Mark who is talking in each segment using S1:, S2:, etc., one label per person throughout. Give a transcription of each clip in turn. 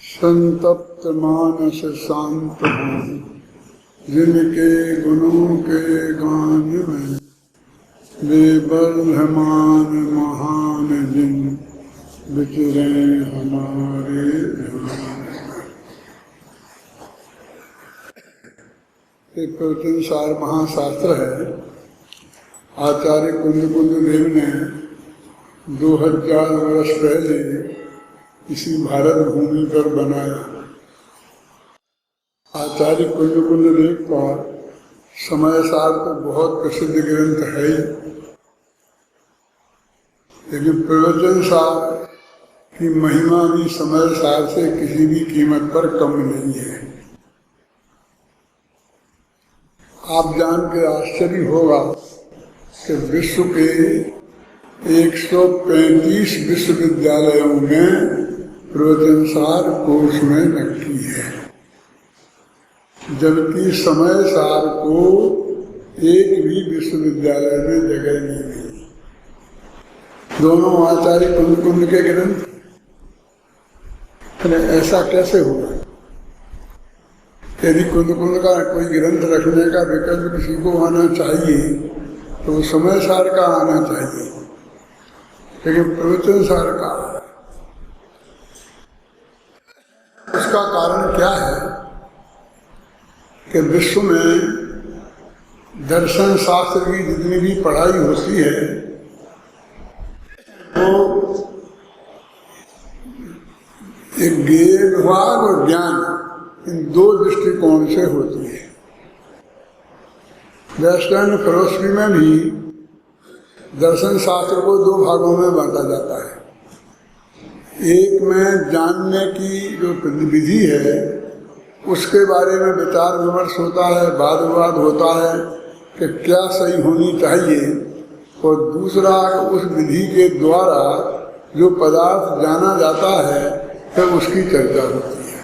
S1: संतप्त मानस शांत हो, जिनके गुणों के गान में बेबर्धमान महान जिन विचरे हमारे ध्यान। एक प्रवचनसार महाशास्त्र है। आचार्य कुंद देव ने 2000 वर्ष पहले इसी भारत भूमि पर बनाया। आचार्य कुंद देव का समय सार तो बहुत प्रसिद्ध ग्रंथ है ही, लेकिन प्रवचन सार की महिमा भी समय सार से किसी भी कीमत पर कम नहीं है। आप जान के आश्चर्य होगा कि विश्व के 135 विश्वविद्यालयों में प्रवचनसार कोर्स में रखी है, जबकि समय सार को एक भी विश्वविद्यालय में जगह नहीं मिली। दोनों आचार्य कुंद के ग्रंथ, ऐसा कैसे हुआ? यदि कुंद का कोई ग्रंथ रखने का विकल्प किसी को आना चाहिए तो वो समय सार का आना चाहिए, लेकिन प्रवचन सार का। उसका कारण क्या है कि विश्व में दर्शन शास्त्र की जितनी भी पढ़ाई होती है वो एक ज्ञेय विभाग और ज्ञान, इन दो दृष्टिकोण से होती है। वेस्टर्न फिलॉसफी में भी दर्शन शास्त्र को दो भागों में बांटा जाता है। एक में जानने की जो विधि है उसके बारे में विचार विमर्श होता है, वाद विवाद होता है कि क्या सही होनी चाहिए, और दूसरा उस विधि के द्वारा जो पदार्थ जाना जाता है फिर उसकी चर्चा होती है।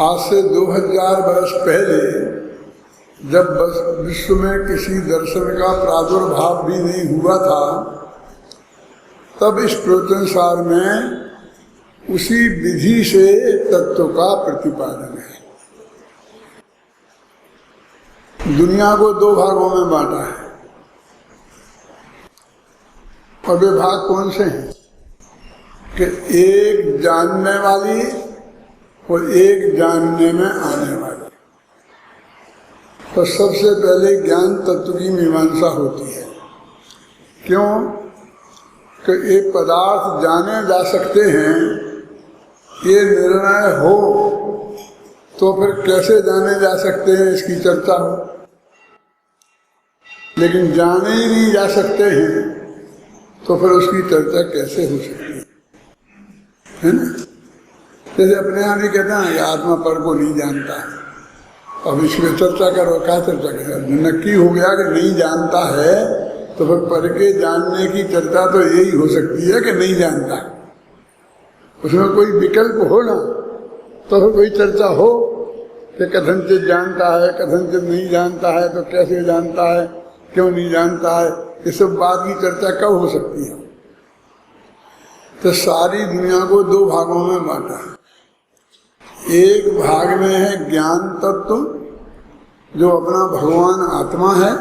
S1: आज से 2000 वर्ष पहले जब विश्व में किसी दर्शन का प्रादुर्भाव भी नहीं हुआ था, तब इस प्रवचन सार में उसी विधि से तत्व का प्रतिपादन है। दुनिया को दो भागों में बांटा है, और वे भाग कौन से हैं कि एक जानने वाली और एक जानने में आने वाली। तो सबसे पहले ज्ञान तत्व की मीमांसा होती है। क्यों कि एक पदार्थ जाने जा सकते हैं, ये निर्णय हो तो फिर कैसे जाने जा सकते हैं इसकी चर्चा हो, लेकिन जाने ही नहीं जा सकते हैं तो फिर उसकी चर्चा कैसे हो सकती है ना? जैसे अपने यहाँ भी कहते हैं कि आत्मा पर को नहीं जानता, अब इसमें चर्चा करो, क्या चर्चा करो? नक्की हो गया कि नहीं जानता है तो फिर पर के जानने की चर्चा तो यही हो सकती है कि नहीं जानता। उसमें कोई विकल्प हो ना तो फिर कोई चर्चा हो कि कथनचित जानता है, कथनचित नहीं जानता है, तो कैसे जानता है, क्यों नहीं जानता है, ये सब बात की चर्चा कब हो सकती है? तो सारी दुनिया को दो भागों में बांटा। एक भाग में है ज्ञान तत्व जो अपना भगवान आत्मा है,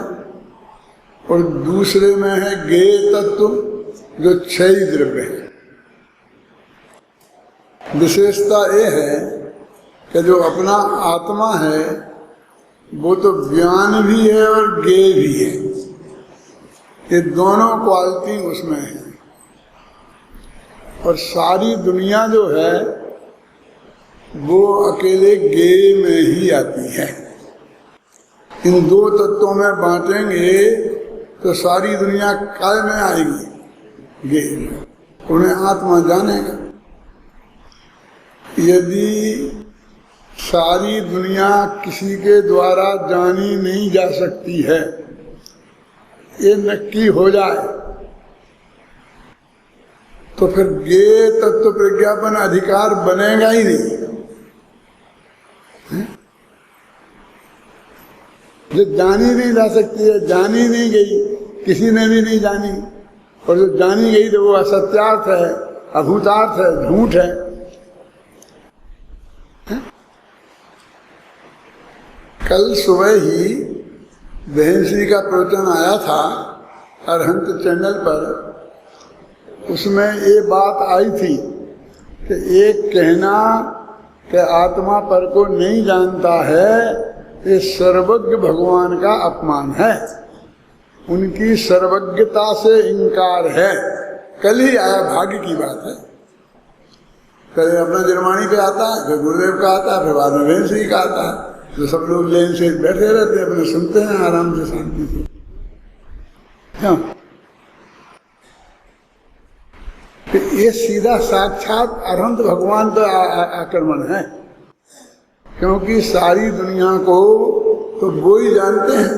S1: और दूसरे में है ज्ञेय तत्व जो क्षयी द्रव्य है। विशेषता ये है कि जो अपना आत्मा है वो तो ज्ञान भी है और ज्ञेय भी है, ये दोनों क्वालिटी उसमें है। और सारी दुनिया जो है वो अकेले ज्ञेय में ही आती है। इन दो तत्वों में बांटेंगे तो सारी दुनिया काय में आएगी? ज्ञेय में। उन्हें आत्मा जानेगा। यदि सारी दुनिया किसी के द्वारा जानी नहीं जा सकती है, ये नक्की हो जाए, तो फिर ज्ञेय तत्व प्रज्ञापन अधिकार बनेगा ही नहीं। जो जानी नहीं जा सकती है, जानी नहीं गई, किसी ने भी नहीं जानी, और जो जानी गई तो वो असत्यार्थ है, अभूतार्थ है, झूठ है, कल सुबह ही बहन श्री का प्रवचन आया था अरहंत चैनल पर। उसमें ये बात आई थी कि एक कहना कि आत्मा पर को नहीं जानता है, ये सर्वज्ञ भगवान का अपमान है, उनकी सर्वज्ञता से इनकार है। कल ही आया, भाग्य की बात है। पहले अपना जर्मानी पे आता है, फिर गुरुदेव का आता है, फिर बाद में बहन श्री का आता है। तो सब लोग लेन से बैठे रहते हैं, अपने सुनते हैं आराम से, शांति से। क्यों? ये सीधा साक्षात अरहंत भगवान तो आक्रमण है, क्योंकि सारी दुनिया को तो वो ही जानते हैं।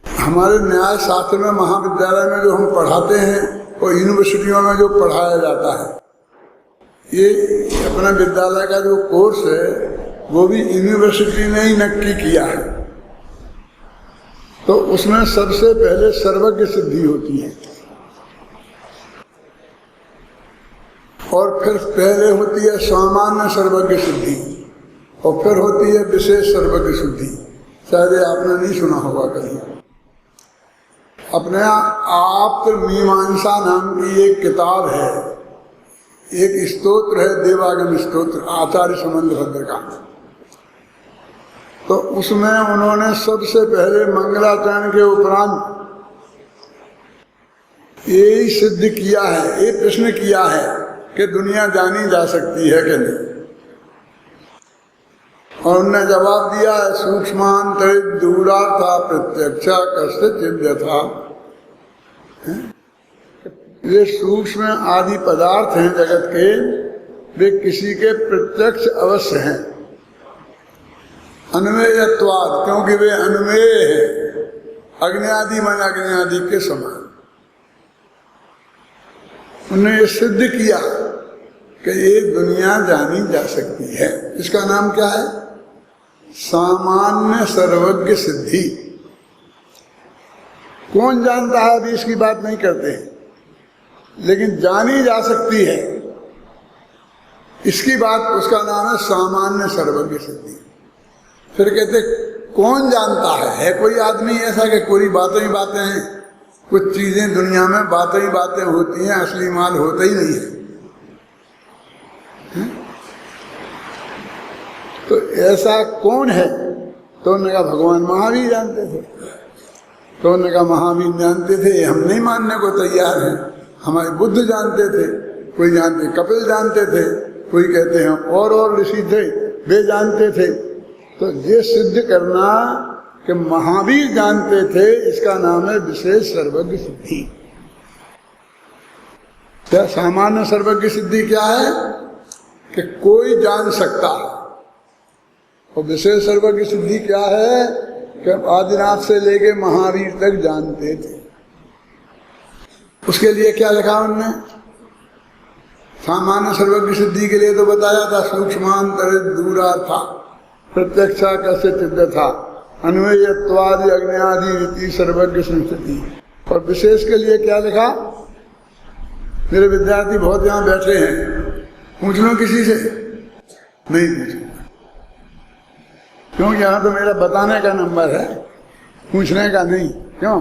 S1: हमारे न्याय शास्त्र में, महाविद्यालय में जो हम पढ़ाते हैं और यूनिवर्सिटियों में जो पढ़ाया जाता है, ये अपना विद्यालय का जो कोर्स है वो भी यूनिवर्सिटी ने ही नक्की किया है। तो उसमें सबसे पहले सर्वज्ञ सिद्धि होती है, और फिर पहले होती है सामान्य सर्वज्ञ सिद्धि, और फिर होती है विशेष सर्वज्ञ सिद्धि। शायद आपने नहीं सुना होगा कहीं। अपने आप मीमांसा नाम की एक किताब है, एक स्तोत्र है, देवागम स्तोत्र, आचार्य संबंध भद्र का। तो उसमें उन्होंने सबसे पहले मंगलाचरण के उपरांत यही सिद्ध किया है, ये प्रश्न किया है कि दुनिया जानी जा सकती है कि नहीं। और उन्होंने जवाब दिया है, सूक्ष्मांतरित दूरार्था प्रत्यक्षा कश्चित् यथा। ये सूक्ष्म आदि पदार्थ हैं जगत के, वे किसी के प्रत्यक्ष अवश्य हैं। अन्वयत्वाद, क्योंकि वे अन्वय है, अग्नि मन अग्नि के समान। उन्होंने ये सिद्ध किया कि ये दुनिया जानी जा सकती है। इसका नाम क्या है? सामान्य सर्वज्ञ सिद्धि। कौन जानता है, अभी इसकी बात नहीं करते हैं, लेकिन जानी जा सकती है, इसकी बात, उसका नाम है सामान्य सर्वज्ञ सिद्धि। फिर कहते कौन जानता है कोई आदमी ऐसा कि कोई बातें ही बातें हैं, कुछ चीजें दुनिया में बातें ही बातें होती हैं, असली माल होता ही नहीं है। तो ऐसा कौन है? तो उन्होंने कहा भगवान महावीर जानते थे। तो उन्होंने कहा महावीर जानते थे, हम नहीं मानने को तैयार हैं। हमारे बुद्ध जानते थे, कोई जानते कपिल जानते थे, कोई कहते हैं और ऋषि थे, वे जानते थे। तो ये सिद्ध करना कि महावीर जानते थे, इसका नाम है विशेष सर्वज्ञ सिद्धि। क्या सामान्य सर्वज्ञ सिद्धि क्या है? कि कोई जान सकता है। और विशेष सर्वज्ञ सिद्धि क्या है? कि आदिनाथ से लेके महावीर तक जानते थे। उसके लिए क्या लिखा उनने? सामान्य सर्वज्ञ सिद्धि के लिए तो बताया था, सूक्ष्मांतरित दूरार्था प्रत्यक्षा कैसे सिद्ध था, अन्वयत्वादि अग्नि रीति सर्वज्ञ संस्थिति। और विशेष के लिए क्या लिखा? मेरे विद्यार्थी बहुत यहाँ बैठे हैं, पूछ लो किसी से? नहीं पूछो, क्योंकि यहाँ तो मेरा बताने का नंबर है, पूछने का नहीं। क्यों?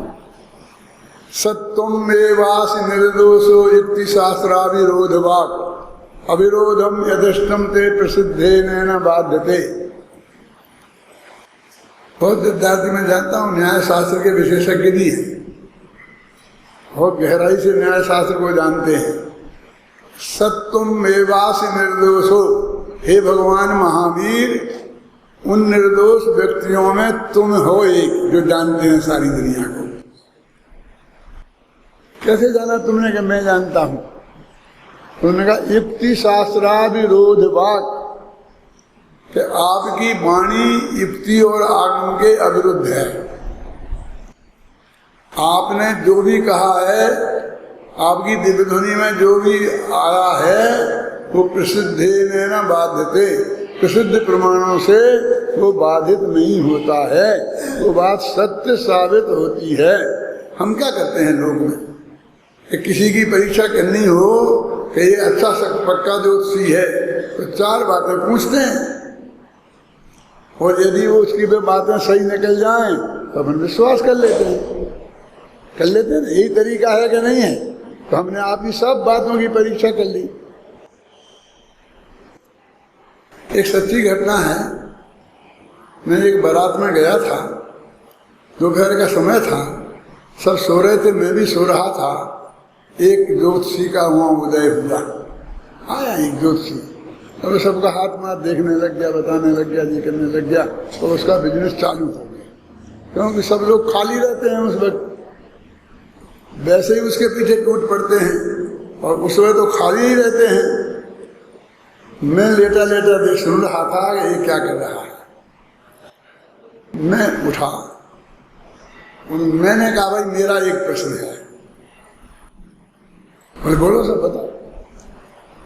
S1: सत्वम एवासि निर्दोषो युक्ति शास्त्राविरोध वाक् अविरोधम यदिष्टम ते प्रसिद्धेन न बाध्यते। बहुत विद्यार्थी मैं जानता हूँ न्याय शास्त्र के विशेषज्ञ भी हैं, बहुत गहराई से न्याय शास्त्र को जानते हैं। सत्वम एवासि निर्दोषो, हे भगवान महावीर, उन निर्दोष व्यक्तियों में तुम हो एक, जो जानते हैं सारी दुनिया को। कैसे जाना तुमने कि मैं जानता हूं? उन्होंने कहा युक्ति शास्त्राविरोध वाक्, कि आपकी वाणी युक्ति और आगम के अविरुद्ध है। आपने जो भी कहा है, आपकी दिव्य ध्वनि में जो भी आया है, वो प्रसिद्धेन न बाध्यते, प्रसिद्ध प्रमाणों से वो बाधित नहीं होता है, वो बात सत्य साबित होती है। हम क्या करते हैं लोग में कि किसी की परीक्षा करनी हो कि ये अच्छा पक्का ज्योतिषी है, तो 4 बातें पूछते हैं, और यदि वो उसकी भी बातें सही निकल जाएं तो अपन विश्वास कर लेते हैं। यही तरीका है कि नहीं है? तो हमने आपकी सब बातों की परीक्षा कर ली। एक सच्ची घटना है, मैं एक बारात में गया था, दोपहर का समय था, सब सो रहे थे, मैं भी सो रहा था। एक ज्योतिषी का वहाँ उदय हुआ, आया एक ज्योतिषी, और सबका हाथ माथ देखने लग गया, बताने लग गया, जी करने लग गया, तो उसका बिजनेस चालू हो गया, क्योंकि सब लोग खाली रहते हैं उस वक्त, वैसे ही उसके पीछे टूट पड़ते हैं, और उस वक्त तो खाली ही रहते हैं। मैं लेटा लेटा देख सुन रहा था कि ये क्या कर रहा है। मैं उठा, मैंने कहा भाई मेरा एक प्रश्न है। बोले बोलो सब बताओ।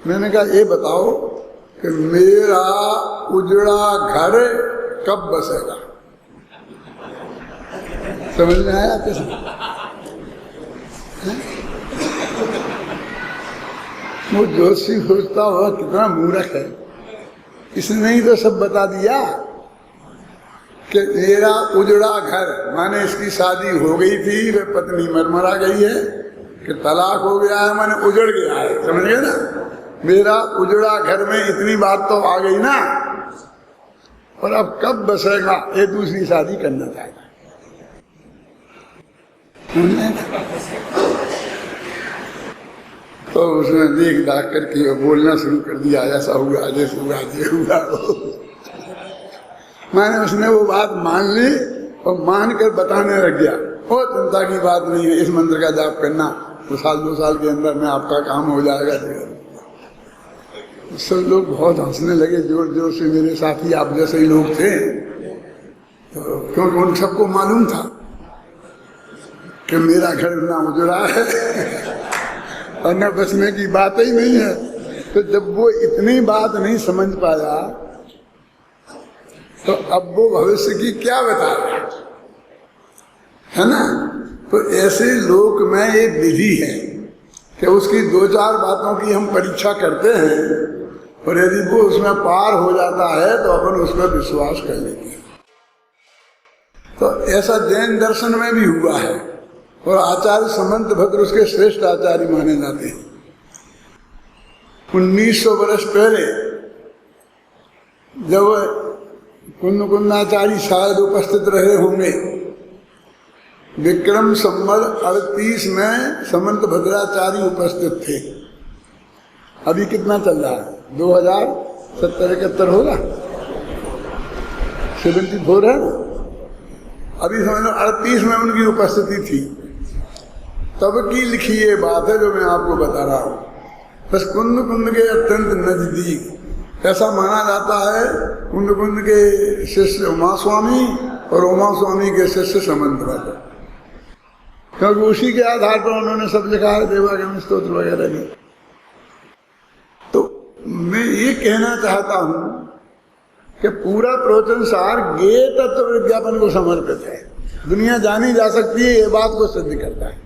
S1: मैंने कहा ये बताओ कि मेरा उजड़ा घर कब बसेगा। समझ में आया कैसे? वो जोशी सोचता हुआ कितना मूर्ख है, इसने ही तो सब बता दिया कि मेरा उजड़ा घर, माने इसकी शादी हो गई थी, वे पत्नी मरमरा गई है, कि तलाक हो गया है, माने उजड़ गया है। समझ गए ना? मेरा उजड़ा घर में इतनी बात तो आ गई ना, और अब कब बसेगा ये दूसरी शादी करना चाहेगा। तो उसने देख दाख करके बोलना शुरू कर दिया, ऐसा हुआ, जैसे हुआ, ये हुआ। मैंने उसने वो बात मान ली और मान कर बताने लग गया, वो चिंता की बात नहीं है, इस मंत्र का जाप करना तो 1-2 साल के अंदर में आपका काम हो जाएगा। सब लोग बहुत हंसने लगे जोर जोर से, मेरे साथी आप जैसे ही लोग थे, तो क्योंकि उन सबको मालूम था कि मेरा घर ना उजड़ा है और न बचने की बात ही नहीं है। तो जब वो इतनी बात नहीं समझ पाया तो अब वो भविष्य की क्या बताया, है ना? तो ऐसे लोक में एक विधि है कि उसकी 2-4 बातों की हम परीक्षा करते हैं, और यदि वो उसमें पार हो जाता है तो अपन उस पर विश्वास कर लेते हैं। तो ऐसा जैन दर्शन में भी हुआ है, और आचार्य समंतभद्र उसके श्रेष्ठ आचार्य माने जाते हैं। 1900 वर्ष पहले जब कुंदकुंदाचार्य शायद उपस्थित रहे होंगे, विक्रम संवत 38 में समंतभद्राचार्य उपस्थित थे। अभी कितना चल रहा है? 2070-71 होगा, 74 है। अभी समझ लो 38 में उनकी उपस्थिति थी, तब की लिखी ये बात है जो मैं आपको बता रहा हूँ। बस कुंद के अत्यंत नजदीक ऐसा माना जाता है, कुंद के शिष्य उमा स्वामी और उमा स्वामी के शिष्य समंतभद्र, क्योंकि उसी के आधार पर उन्होंने सब लिखा है, देवागम स्तोत्र वगैरह भी। तो मैं ये कहना चाहता हूँ कि पूरा प्रवचन सार ज्ञेय तत्व विज्ञापन को समर्पित है। दुनिया जानी जा सकती है, ये बात को सिद्ध करता है,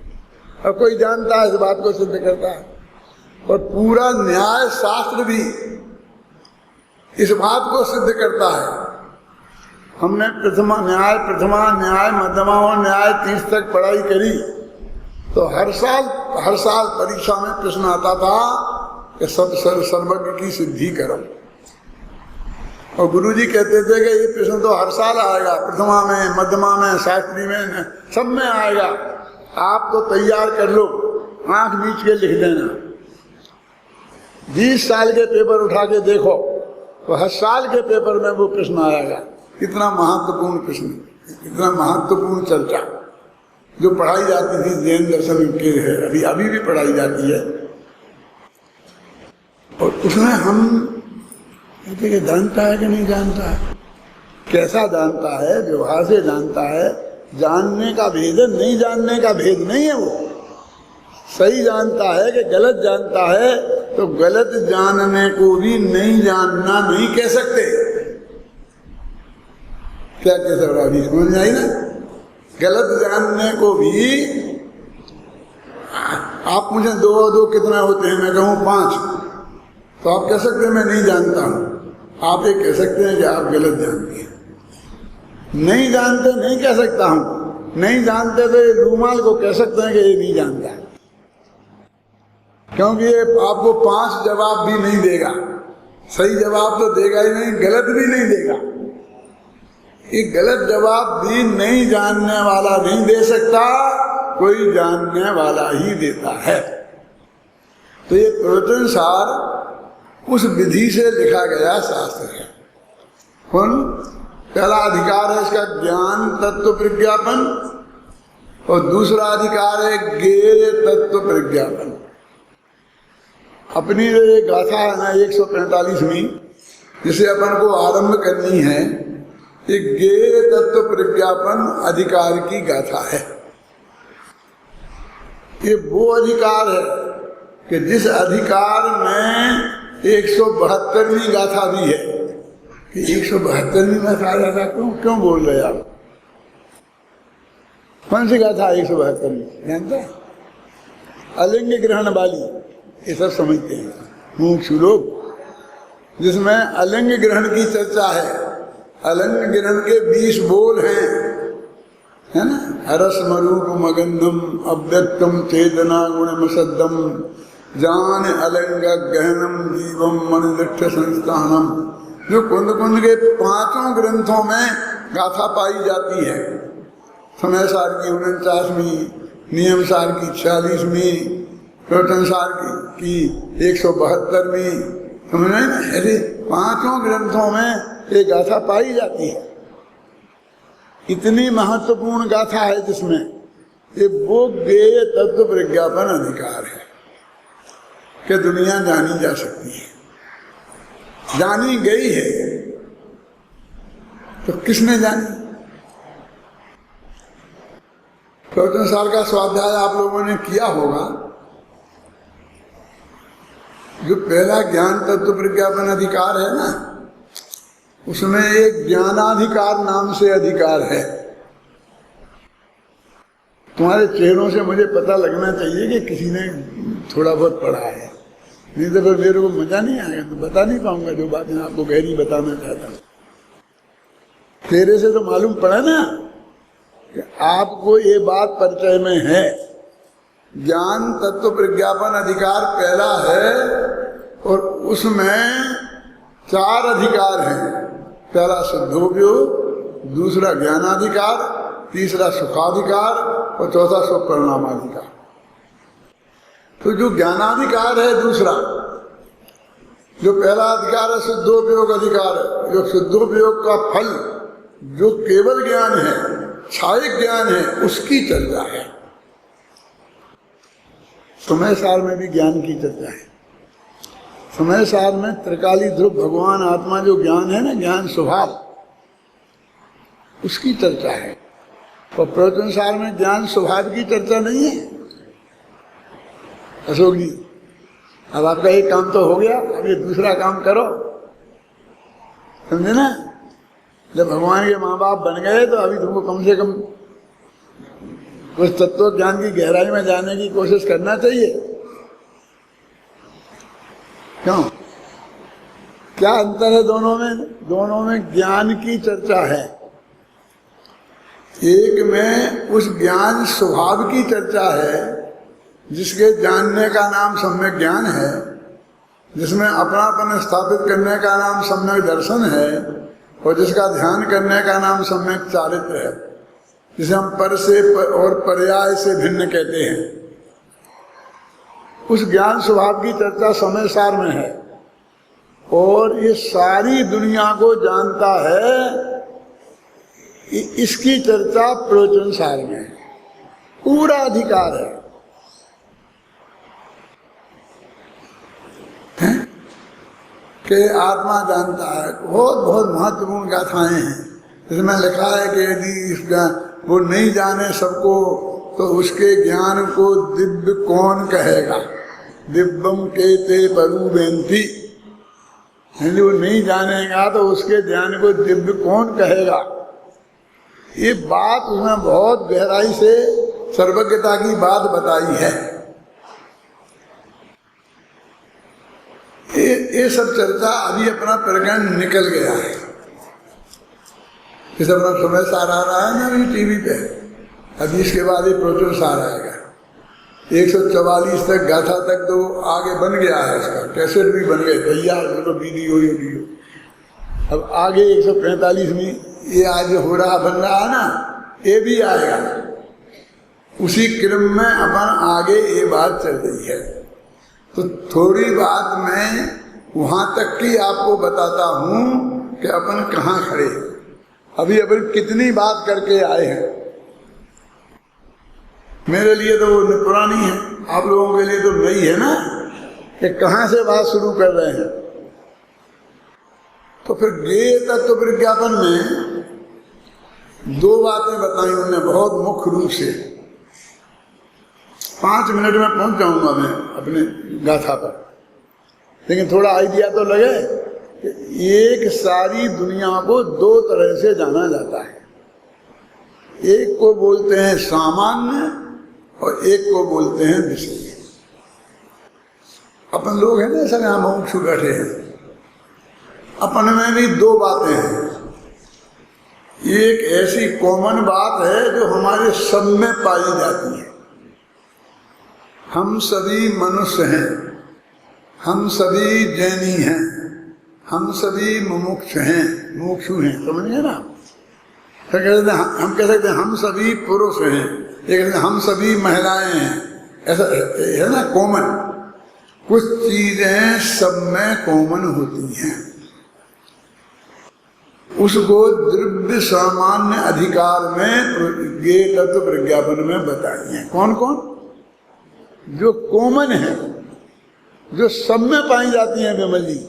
S1: और कोई जानता है इस बात को सिद्ध करता है। और पूरा न्याय शास्त्र भी इस बात को सिद्ध करता है। हमने प्रथमा न्याय मध्यमा और न्याय 30 तक पढ़ाई करी, तो हर साल परीक्षा में प्रश्न आता था कि सब सर्वज्ञ की सिद्धि करो, और गुरुजी कहते थे कि ये प्रश्न तो हर साल आएगा, प्रथमा में, मध्यमा में, शास्त्री में, सब में आएगा, आप तो तैयार कर लो, आंख बीच के लिख देना। 20 साल के पेपर उठा के देखो तो हर साल के पेपर में वो प्रश्न आएगा। कितना महत्वपूर्ण प्रश्न, कितना महत्वपूर्ण चर्चा जो पढ़ाई जाती थी जैन दर्शन के है, अभी भी पढ़ाई जाती है। और उसमें हम कहते कि जानता है कि नहीं जानता है, कैसा जानता है, व्यवहार से जानता है, जानने का भेद है, नहीं जानने का भेद नहीं है। वो सही जानता है कि गलत जानता है, तो गलत जानने को भी नहीं जानना नहीं कह सकते। क्या कह सकते? अभी समझ आई ना? गलत जानने को भी, आप मुझे 2 और 2 कितना होते हैं, मैं कहूँ 5, तो आप कह सकते हैं मैं नहीं जानता हूं, आप ये कह सकते हैं कि आप गलत जानते हैं। नहीं जानते नहीं कह सकता हूं, नहीं जानते तो ये रूमाल को कह सकते हैं कि ये नहीं जानता, क्योंकि ये आपको 5 जवाब भी नहीं देगा। सही जवाब तो देगा ही नहीं, गलत भी नहीं देगा। ये गलत जवाब भी नहीं जानने वाला नहीं दे सकता, कोई जानने वाला ही देता है। तो ये प्रवचन सार उस विधि से लिखा गया शास्त्र है। पहला अधिकार है इसका ज्ञान तत्व प्रज्ञापन, और दूसरा अधिकार है ज्ञेय तत्व प्रज्ञापन। अपनी जो ये गाथा है ना 145वीं, जिसे अपन को आरंभ करनी है, ये ज्ञेय तत्व प्रज्ञापन अधिकार की गाथा है। ये वो अधिकार है कि जिस अधिकार में 172वीं गाथा भी है। कि 172वीं गाथा गाथा क्यों बोल रहे आप? कौन सी गाथा 172वीं जानते हैं? अलिंग ग्रहण वाली, ये सब समझते हैं मुमुक्षु लोग, जिसमें अलिंग ग्रहण की चर्चा है। अलिंग ग्रहण के 20 बोल हैं, है ना? हरस्मरूप मगंधम अव्यक्तम चेतना गुणम सद्दम जान अलंग गहनम जीवम मणिलक्ष संस्थानम, जो कुंद कुंद के 5 ग्रंथों में गाथा पाई जाती है। समय सार की 49वीं, नियम सार की 46वीं, प्रवचन सार की 172वीं, समझ रहे ना? ऐसे 5 ग्रंथों में ये गाथा पाई जाती है। इतनी महत्वपूर्ण गाथा है जिसमें ये वो ज्ञेय तत्व प्रज्ञापन अधिकार है कि दुनिया जानी जा सकती है, जानी गई है। तो किसने जानी? प्रवचन सार का स्वाध्याय आप लोगों ने किया होगा। जो पहला ज्ञान तत्व प्रज्ञापन अधिकार है ना, उसमें एक ज्ञानाधिकार नाम से अधिकार है। तुम्हारे चेहरों से मुझे पता लगना चाहिए कि किसी ने थोड़ा बहुत पढ़ा है, नहीं तो फिर मेरे को मजा नहीं आएगा, तो बता नहीं पाऊंगा जो बात मैं आपको गहरी बताना चाहता हूँ। तेरे से तो मालूम पड़ा ना कि आपको ये बात परिचय में है। ज्ञान तत्व प्रज्ञापन अधिकार पहला है और उसमें 4 अधिकार हैं। पहला शुद्धोपयोग, दूसरा ज्ञानाधिकार, तीसरा सुखाधिकार और चौथा सुख परिणामाधिकार। तो जो ज्ञानाधिकार है दूसरा, जो पहला अधिकार है शुद्धोपयोग अधिकार है, जो शुद्धोपयोग का फल जो केवल ज्ञान है, क्षायिक ज्ञान है, उसकी चर्चा है। समय सार में भी ज्ञान की चर्चा है। समय सार में त्रिकाली ध्रुव भगवान आत्मा जो ज्ञान है ना, ज्ञान स्वभाव, उसकी चर्चा है। और प्रवचन सार में ज्ञान स्वभाव की चर्चा नहीं है। अशोक जी, अब आपका एक काम तो हो गया, अब ये दूसरा काम करो, समझे ना? जब भगवान के माँ बाप बन गए तो अभी तुमको कम से कम उस तत्व ज्ञान की गहराई में जाने की कोशिश करना चाहिए। क्यों? क्या अंतर है दोनों में? दोनों में ज्ञान की चर्चा है। एक में उस ज्ञान स्वभाव की चर्चा है, जिसके जानने का नाम सम्यक ज्ञान है, जिसमें अपनापन स्थापित करने का नाम सम्यक दर्शन है, और जिसका ध्यान करने का नाम सम्यक चारित्र है, जिसे हम पर से और पर्याय से भिन्न कहते हैं। उस ज्ञान स्वभाव की चर्चा समय सार में है, और ये सारी दुनिया को जानता है, इसकी चर्चा प्रवचन सार में है। पूरा अधिकार है कि आत्मा जानता है। बहुत बहुत महत्वपूर्ण गाथाएं हैं, जिसमें लिखा है कि यदि वो नहीं जाने सबको, तो उसके ज्ञान को दिव्य कौन कहेगा? दिव्यम केते परूबेंती, वो नहीं जानेगा तो उसके ज्ञान को दिव्य कौन कहेगा? ये बात उसने बहुत गहराई से सर्वज्ञता की बात बताई है। ये सब चर्चा अभी अपना प्रकरण निकल गया है। इस अपना समय सार आ रहा है ना अभी टीवी पे, अभी इसके बाद ये प्रवचन सार आएगा। 144 तक गाथा तक तो आगे बन गया है, इसका कैसेट भी बन गए तैयार, तो वीडियो वीडियो। अब आगे 145 में ये आज हो रहा बन रहा है ना, ये भी आएगा। उसी क्रम में अपन आगे ये बात चल रही है। तो थोड़ी बात मैं वहां तक की आपको बताता हूं कि अपन कहाँ खड़े, अभी अपन कितनी बात करके आए हैं। मेरे लिए तो वो पुरानी है, आप लोगों के लिए तो नई है ना, कि कहाँ से बात शुरू कर रहे हैं। तो फिर ज्ञेय तत्व विज्ञापन में 2 बातें बताई उन्होंने बहुत मुख्य रूप से। 5 मिनट में पहुंच जाऊंगा मैं अपने गाथा पर, लेकिन थोड़ा आइडिया तो लगे कि एक सारी दुनिया को 2 तरह से जाना जाता है। एक को बोलते हैं सामान्य और एक को बोलते हैं विशेष। अपन लोग हैं ना सब यहाँ मुमुक्षु बैठे हैं, अपन में भी 2 बातें हैं। एक ऐसी कॉमन बात है जो हमारे सब में पाई जाती है। हम सभी मनुष्य हैं, हम सभी जैनी हैं, हम सभी मुमुक्ष हैं, मुमुक्षु हैं, समझ गए ना। फिर कहते हैं हम कह सकते हैं हम सभी पुरुष हैं, ये कहते हैं हम सभी महिलाएं हैं, ऐसा है ना कॉमन। कुछ चीजें सब में कॉमन होती हैं, उसको द्रव्य सामान्य अधिकार में ज्ञेय तत्व विज्ञापन में बताई है। कौन कौन? जो कॉमन है, जो सब में पाई जाती है विमल जी,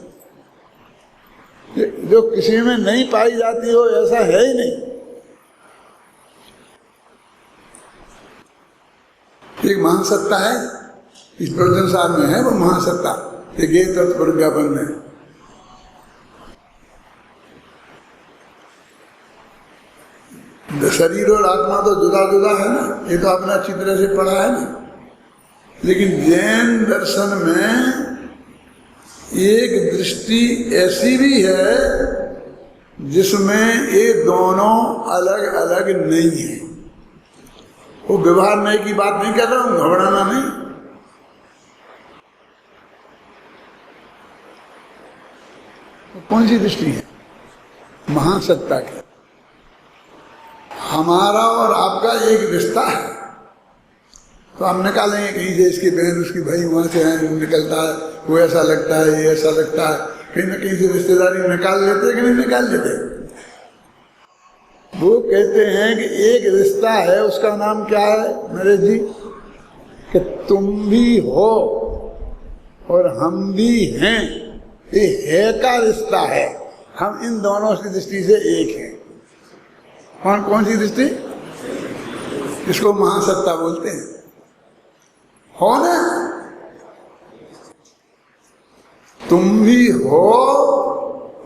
S1: जो किसी में नहीं पाई जाती हो ऐसा है ही नहीं। एक महासत्ता है, इस प्रवचन सार में है वो महासत्ता, ज्ञेय तत्व विज्ञापन में। शरीर और आत्मा तो जुदा जुदा है ना, ये तो आपने अच्छी तरह से पढ़ा है ना। लेकिन जैन दर्शन में एक दृष्टि ऐसी भी है जिसमें ये दोनों अलग अलग नहीं है। वो व्यवहार नहीं की बात नहीं कर रहा हूं, घबराना नहीं। कौन सी दृष्टि है? महासत्ता की। हमारा और आपका एक रिश्ता है, तो हम निकालेंगे कहीं से, इसकी बहन उसकी भाई वहां से है, निकलता है, वो ऐसा लगता है, ये ऐसा लगता है, कहीं ना कहीं से रिश्तेदारी निकाल लेते कि नहीं निकाल लेते। वो कहते हैं कि एक रिश्ता है, उसका नाम क्या है नरेश जी? कि तुम भी हो और हम भी हैं, ये है का रिश्ता है। हम इन दोनों की दृष्टि से एक हैं। कौन सी दृष्टि? इसको महासत्ता बोलते हैं। हो ना, तुम भी हो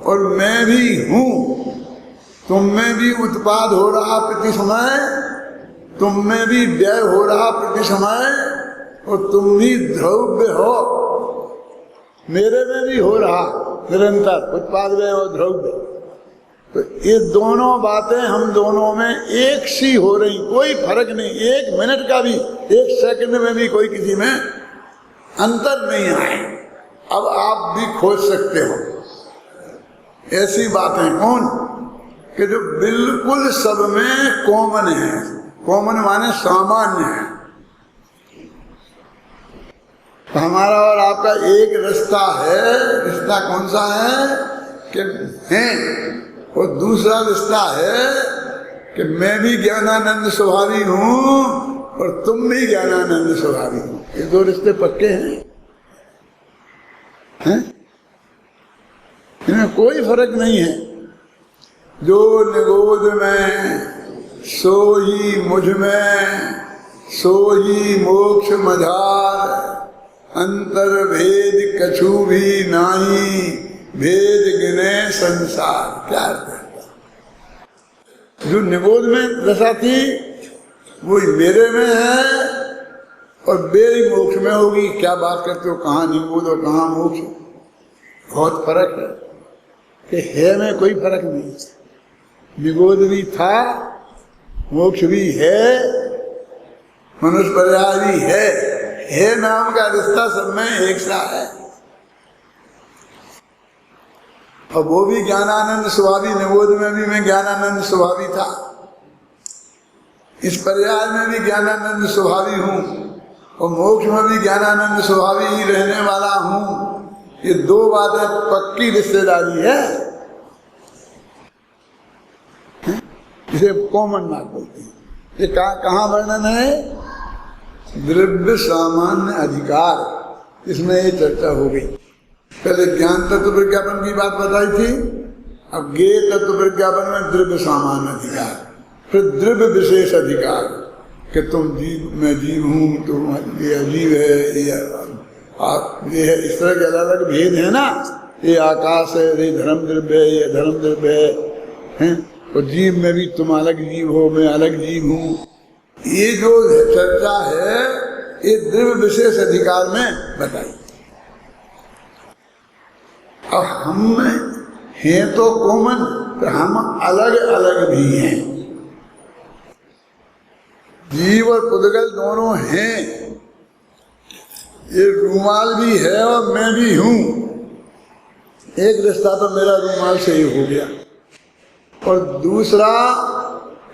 S1: और मैं भी हूं। तुम में भी उत्पाद हो रहा प्रति समय, तुम में भी व्यय हो रहा प्रति समय, और तुम भी द्रव्य हो। मेरे में भी हो रहा निरंतर उत्पाद व्यय और द्रव्य। तो ये दोनों बातें हम दोनों में एक सी हो रही, कोई फर्क नहीं। 1 मिनट का भी, 1 सेकंड में भी कोई किसी में अंतर नहीं आए। अब आप भी खोज सकते हो ऐसी बातें। कौन? कि जो बिल्कुल सब में कॉमन है। कॉमन माने सामान्य है। तो हमारा और आपका एक रिश्ता है। रिश्ता कौन सा है? कि हैं। और दूसरा रिश्ता है कि मैं भी ज्ञानानंद स्वभावी हूं और तुम भी ज्ञानानंद स्वभावी हो। ये 2 रिश्ते पक्के हैं, हैं? इनमें कोई फर्क नहीं है। जो निगोद में सो ही मुझ में, सो ही मोक्ष मझार, अंतर भेद कछु भी नाही, भेद गिने संसार। क्या अर्थ है? जो निगोद में दशा थी वही मेरे में है और मेरी मोक्ष में होगी। क्या बात करते हो? कहाँ निगोद और कहाँ मोक्ष? बहुत फर्क है कि है में कोई फर्क नहीं। निगोद भी था, मोक्ष भी है, मनुष्य पर्याय भी है नाम का रिश्ता सब में एक सा है। और वो भी ज्ञानानंद स्वभावी, निगोद में भी मैं ज्ञानानंद स्वभावी था, इस पर्याय में भी ज्ञानानंद स्वभावी हूँ, और मोक्ष में भी ज्ञानानंद स्वभावी ही रहने वाला हूँ। ये दो बातें पक्की रिश्तेदारी है, इसे कॉमन बात बोलते हैं। ये कहाँ वर्णन है? द्रव्य सामान्य अधिकार, इसमें ये चर्चा हो गई। पहले ज्ञान तत्व प्रज्ञापन की बात बताई थी, अब ज्ञेय तत्व प्रज्ञापन में द्रव्य सामान्य अधिकार, फिर द्रव्य विशेष अधिकार कि तुम जीव, मैं जीव हूँ, तुम ये अजीव है, ये है, इस तरह के अलग अलग भेद है ना। ये आकाश है, ये धर्म द्रव्य है, ये धर्म द्रव्य है, और जीव में भी तुम अलग जीव हो, मैं अलग जीव हूँ। ये जो चर्चा है ये द्रव्य विशेष अधिकार में बताई। अब हम हैं तो कॉमन, तो हम अलग अलग भी हैं। जीव और पुद्गल दोनों हैं। ये रूमाल भी है और मैं भी हूं। एक रिश्ता तो मेरा रूमाल से ही हो गया, और दूसरा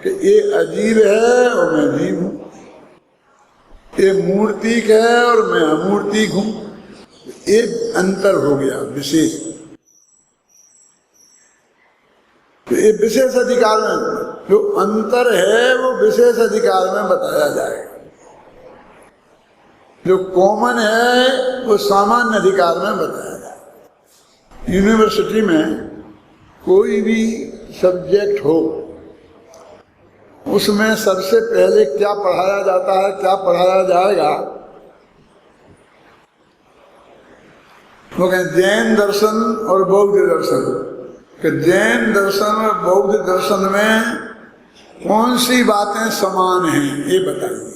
S1: कि ये अजीब है और मैं जीव हूं, ये मूर्तिक है और मैं अमूर्तिक हूं। एक अंतर हो गया विशेष। तो ये विशेष अधिकार में जो अंतर है वो विशेष अधिकार में बताया जाएगा। जो कॉमन है वो सामान्य अधिकार में बताया जाएगा। यूनिवर्सिटी में कोई भी सब्जेक्ट हो, उसमें सबसे पहले क्या पढ़ाया जाता है, क्या पढ़ाया जाएगा? वो कहें जैन दर्शन और बौद्ध दर्शन, कि जैन दर्शन और बौद्ध दर्शन में कौन सी बातें समान हैं ये बताइए।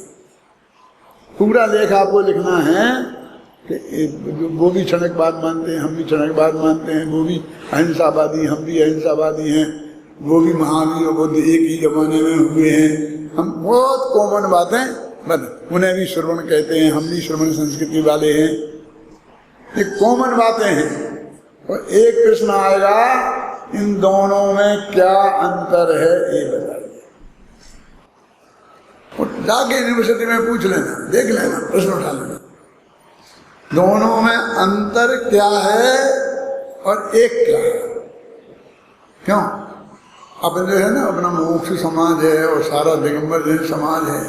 S1: पूरा लेख आपको लिखना है कि वो भी क्षणिकवाद मानते हैं, हम भी क्षणिकवाद मानते हैं, वो भी अहिंसावादी, हम भी अहिंसावादी हैं, वो भी महावीर और बुद्ध एक ही जमाने में हुए हैं। हम बहुत कॉमन बातें, उन्हें भी श्रवण कहते हैं, हम भी श्रवण संस्कृति वाले हैं। ये कॉमन बातें हैं। और एक प्रश्न आएगा, इन दोनों में क्या अंतर है ये बताइए। जाके यूनिवर्सिटी में पूछ लेना, देख लेना, प्रश्न उठा लेना, दोनों में अंतर क्या है और एक क्या है। क्यों? अपन जो है ना, अपना मोक्ष समाज है और सारा दिगंबर जैन समाज है,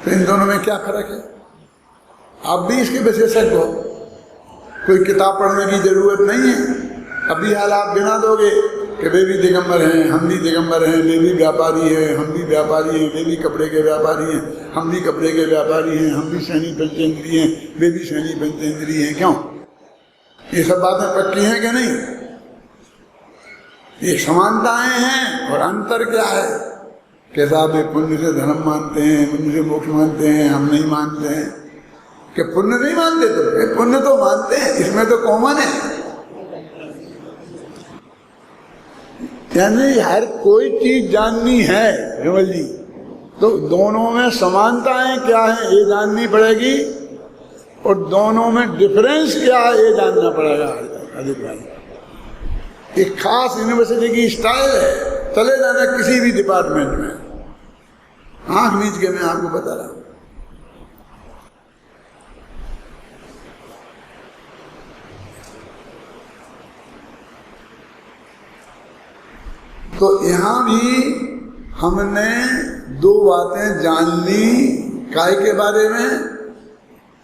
S1: तो इन दोनों में क्या फर्क है? आप भी इसके विशेषज्ञ हो, कोई किताब पढ़ने की जरूरत नहीं है। अभी हाल आप गिना दोगे कि वे भी दिगंबर हैं, हम भी दिगंबर हैं, वे भी व्यापारी हैं, हम भी व्यापारी हैं, वे भी कपड़े के व्यापारी हैं, हम भी कपड़े के व्यापारी हैं, हम भी सैनी पंचेंद्रिय हैं, वे भी सैनी पंचेंद्रिय हैं। क्यों? ये सब बातें पक्की हैं कि नहीं? ये समानताएं हैं। और अंतर क्या है? कैसा वे पुण्य से धर्म मानते हैं, पुण्य से मोक्ष मानते हैं, हम नहीं मानते हैं। कि पुण्य नहीं मानते तो पुण्य तो मानते हैं, इसमें तो कॉमन है। यानी हर कोई चीज जाननी है विमल जी, तो दोनों में समानताएं क्या है ये जाननी पड़ेगी, और दोनों में डिफरेंस क्या है ये जानना पड़ेगा। एक खास यूनिवर्सिटी की स्टाइल है, चले जाना किसी भी डिपार्टमेंट में, आंख नीच के मैं आपको बता रहा हूं। तो यहाँ भी हमने दो बातें जान ली। काय के बारे में?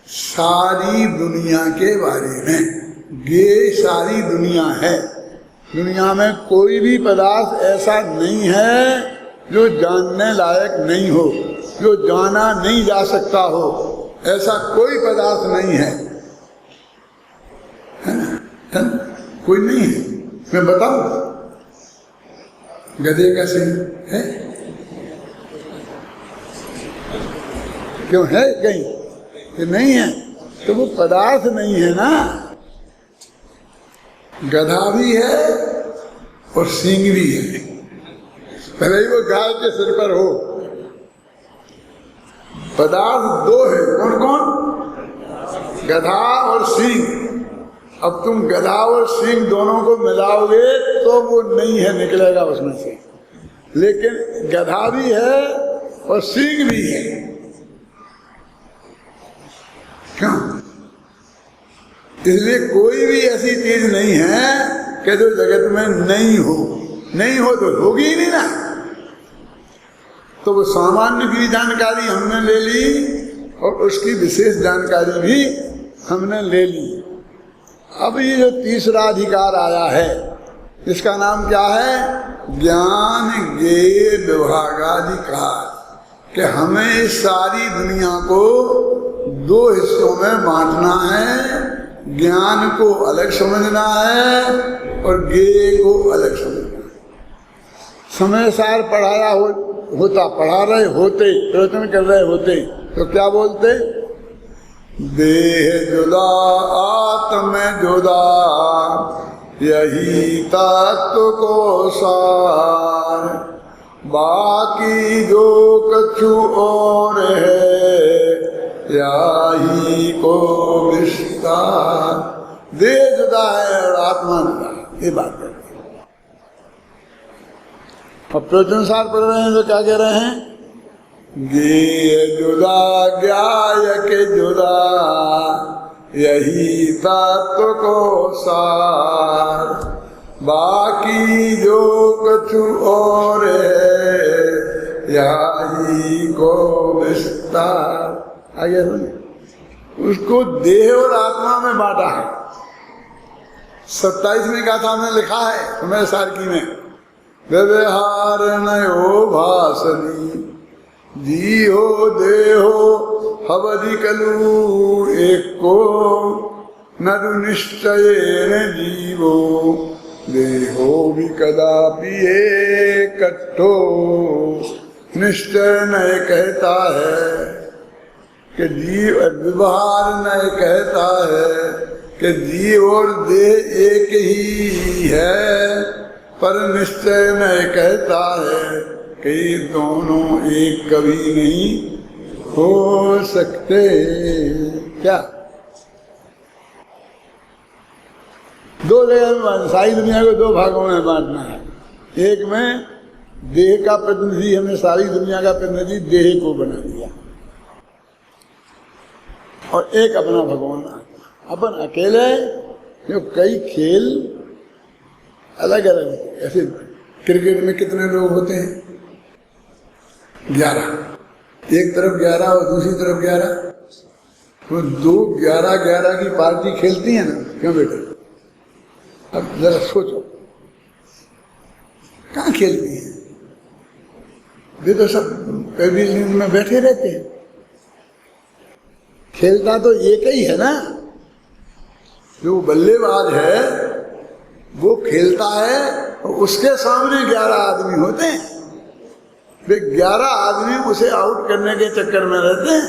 S1: सारी दुनिया के बारे में। ये सारी दुनिया है। दुनिया में कोई भी पदार्थ ऐसा नहीं है जो जानने लायक नहीं हो, जो जाना नहीं जा सकता हो, ऐसा कोई पदार्थ नहीं है, है ना? कोई नहीं है। मैं बताऊं, गधे का सिंह है? क्यों है? कहीं कि नहीं है, तो वो पदार्थ नहीं है ना। गधा भी है और सींग भी है, भले ही वो गाय के सिर पर हो। पदार्थ दो है, कौन कौन? गधा और सींग। अब तुम गधा और सींग दोनों को मिलाओगे तो वो नहीं है, निकलेगा उसमें से। लेकिन गधा भी है और सींग भी है। क्यों? इसलिए कोई भी ऐसी चीज नहीं है कि जो जगत में नहीं हो। नहीं हो तो होगी ही नहीं ना। तो वो सामान्य की जानकारी हमने ले ली और उसकी विशेष जानकारी भी हमने ले ली। अब ये जो तीसरा अधिकार आया है, इसका नाम क्या है? ज्ञान ज्ञेय विभागाधिकार। कि हमें इस सारी दुनिया को दो हिस्सों में बांटना है। ज्ञान को अलग समझना है और ज्ञेय को अलग समझना है। समय सार पढ़ाया होता, पढ़ा रहे होते, प्रवचन कर रहे होते तो क्या बोलते? देह जुदा आत्म जुदा, यही तत्व को सार। बाकी जो कछु और है, यही को विस्तार। देह जुदा है और आत्मा जुदा है, ये बात है। अब प्रवचन सार पढ़ रहे हैं तो क्या कह रहे हैं? ज्ञेय जुदा ज्ञाय के जुदा, यही तत्व को सार। बाकी जो कछु और है, यही को विस्तार। आगे सुनिए, उसको देह और आत्मा में बांटा है। 27वें गाथा में लिखा है समय सारकी में, व्यवहार नयो भासनी, जी हो देहो हवधि कलू एक को, नरु निश्चय न जीवो, देहो भी कदापि एकट्ठो। निश्चय नय कहता है कि जीव, व्यवहार नय कहता है कि जीव और देह एक ही है, पर निश्चय नय कहता है कि दोनों एक कभी नहीं हो सकते। क्या? दो जगह में सारी दुनिया को दो भागों में बांटना है। एक में देह का प्रतिनिधि, हमने सारी दुनिया का प्रतिनिधि देह को बना दिया, और एक अपना भगवान। अपन अकेले जो कई खेल अलग अलग होते हैं। ऐसे क्रिकेट में कितने लोग होते हैं? 11। एक तरफ 11 और दूसरी तरफ 11, तो दो 11-11 की पार्टी खेलती है ना। क्यों बेटे? अब जरा सोचो, कहाँ खेलती है? वे तो सब पेविलियन में बैठे रहते हैं। खेलता तो एक ही है ना। जो बल्लेबाज है वो खेलता है और उसके सामने 11 आदमी होते हैं। वे 11 आदमी उसे आउट करने के चक्कर में रहते हैं।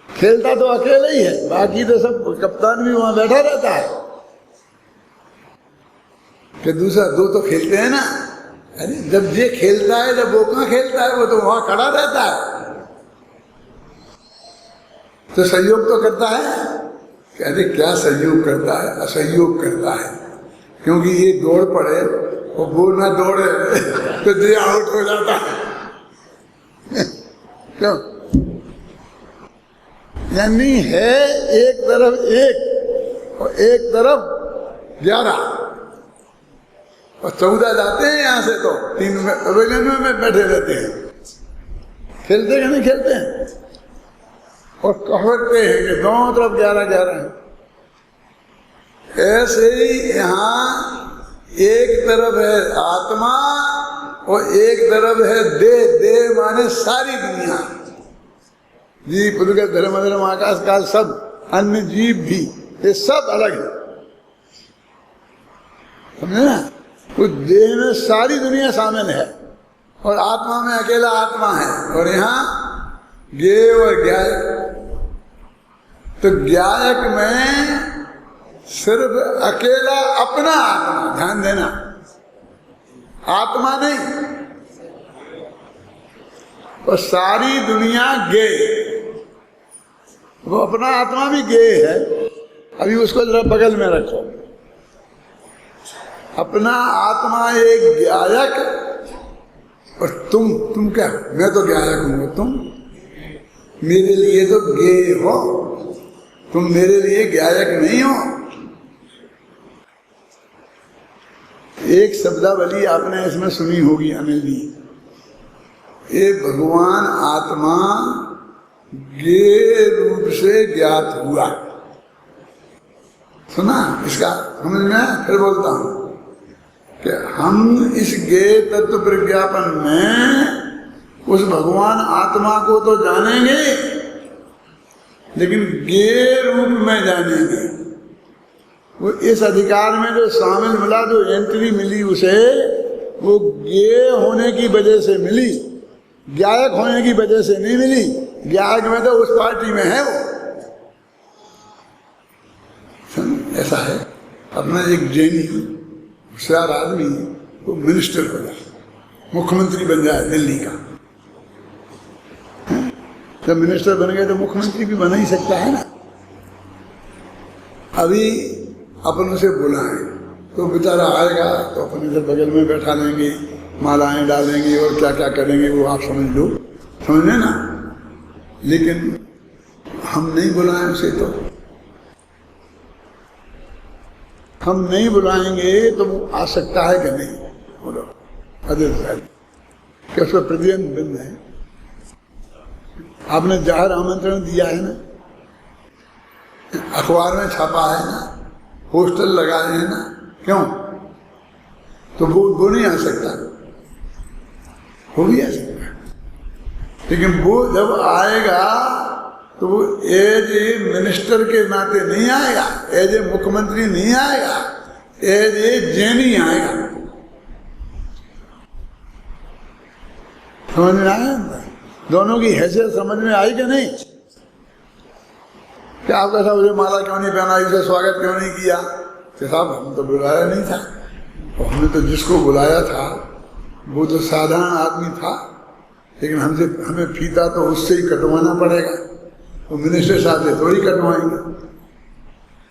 S1: खेलता तो अकेले ही है, बाकी तो सब कप्तान भी वहां बैठा रहता है कि दूसरा दो तो खेलते हैं ना। अरे जब ये खेलता है, जब वो कहाँ खेलता है, वो तो वहां खड़ा रहता है। तो सहयोग तो करता है। कहते क्या सहयोग करता है? असहयोग करता है। क्योंकि ये दौड़ पड़े और वो ना दौड़े तो ये आउट हो जाता है। क्यों? यानी है एक तरफ एक और एक तरफ 11 और 14 जाते हैं यहाँ से, तो 3 पवेलियन में बैठे रहते हैं। खेलते कि नहीं खेलते हैं? और कहते हैं कि दोनों तरफ 11-11 है। ऐसे ही यहाँ एक तरफ है आत्मा और एक तरफ है देह। देह माने सारी दुनिया, जीव पुद्गल धर्म अधर्म आकाश काल सब, अन्य जीव भी, ये सब अलग है। समझे ना? तो देह में सारी दुनिया शामिल है और आत्मा में अकेला आत्मा है। और यहाँ ज्ञेय और ज्ञाय तो ज्ञायक में सिर्फ अकेला अपना आत्मा, ध्यान देना, आत्मा नहीं, और सारी दुनिया गेय। वो अपना आत्मा भी गेय है। अभी उसको जरा बगल में रखो। अपना आत्मा एक ज्ञायक, और तुम क्या? मैं तो ज्ञायक हूं, तुम मेरे लिए तो गेय हो, तुम मेरे लिए ज्ञायक नहीं हो। एक शब्दावली आपने इसमें सुनी होगी अनिल जी, ये भगवान आत्मा गेय रूप से ज्ञात हुआ। सुना? इसका समझ में फिर बोलता हूं कि हम इस गेय तत्व प्रज्ञापन में उस भगवान आत्मा को तो जानेंगे, लेकिन गेय रूप में जानेंगे। वो इस अधिकार में जो शामिल मिला, जो एंट्री मिली उसे, वो गेय होने की वजह से मिली, ज्ञायक होने की वजह से नहीं मिली। ज्ञायक में तो उस पार्टी में है वो। ऐसा है। अपना एक जैनी होशियार आदमी वो मिनिस्टर हो जाए, मुख्यमंत्री बन जाए दिल्ली का। जब मिनिस्टर बन गए तो मुख्यमंत्री भी बना ही सकता है ना। अभी अपन उसे बुलाएं तो बेचारा आएगा तो अपन इधर बगल में बैठा लेंगे, मालाएं डालेंगे और क्या क्या करेंगे वो आप समझ लो, समझे ना। लेकिन हम नहीं बुलाएं उसे, तो हम नहीं बुलाएंगे तो वो आ सकता है कि नहीं? बोलो अदिल साहब, क्या उसका प्रतिबंध बंद है? आपने जाहिर आमंत्रण दिया है ना, अखबार में छापा है ना, पोस्टर लगाए हैं ना, क्यों? तो वो नहीं आ सकता, वो भी आ सकता है। लेकिन वो जब आएगा तो वो एज ए मिनिस्टर के नाते नहीं आएगा, एज ए मुख्यमंत्री नहीं आएगा, एज ए जैनी आएगा। समझ में आया? दोनों की हैसियत समझ में आई कि नहीं? क्या आपका साहब मुझे माला क्यों नहीं पहना, इसे स्वागत क्यों नहीं किया? कि साहब हम तो बुलाया नहीं था, और हमने तो जिसको बुलाया था वो तो साधारण आदमी था, लेकिन हमें फीता तो उससे ही कटवाना पड़ेगा। वो मिनिस्टर साहब से थोड़ी कटवाएंगे,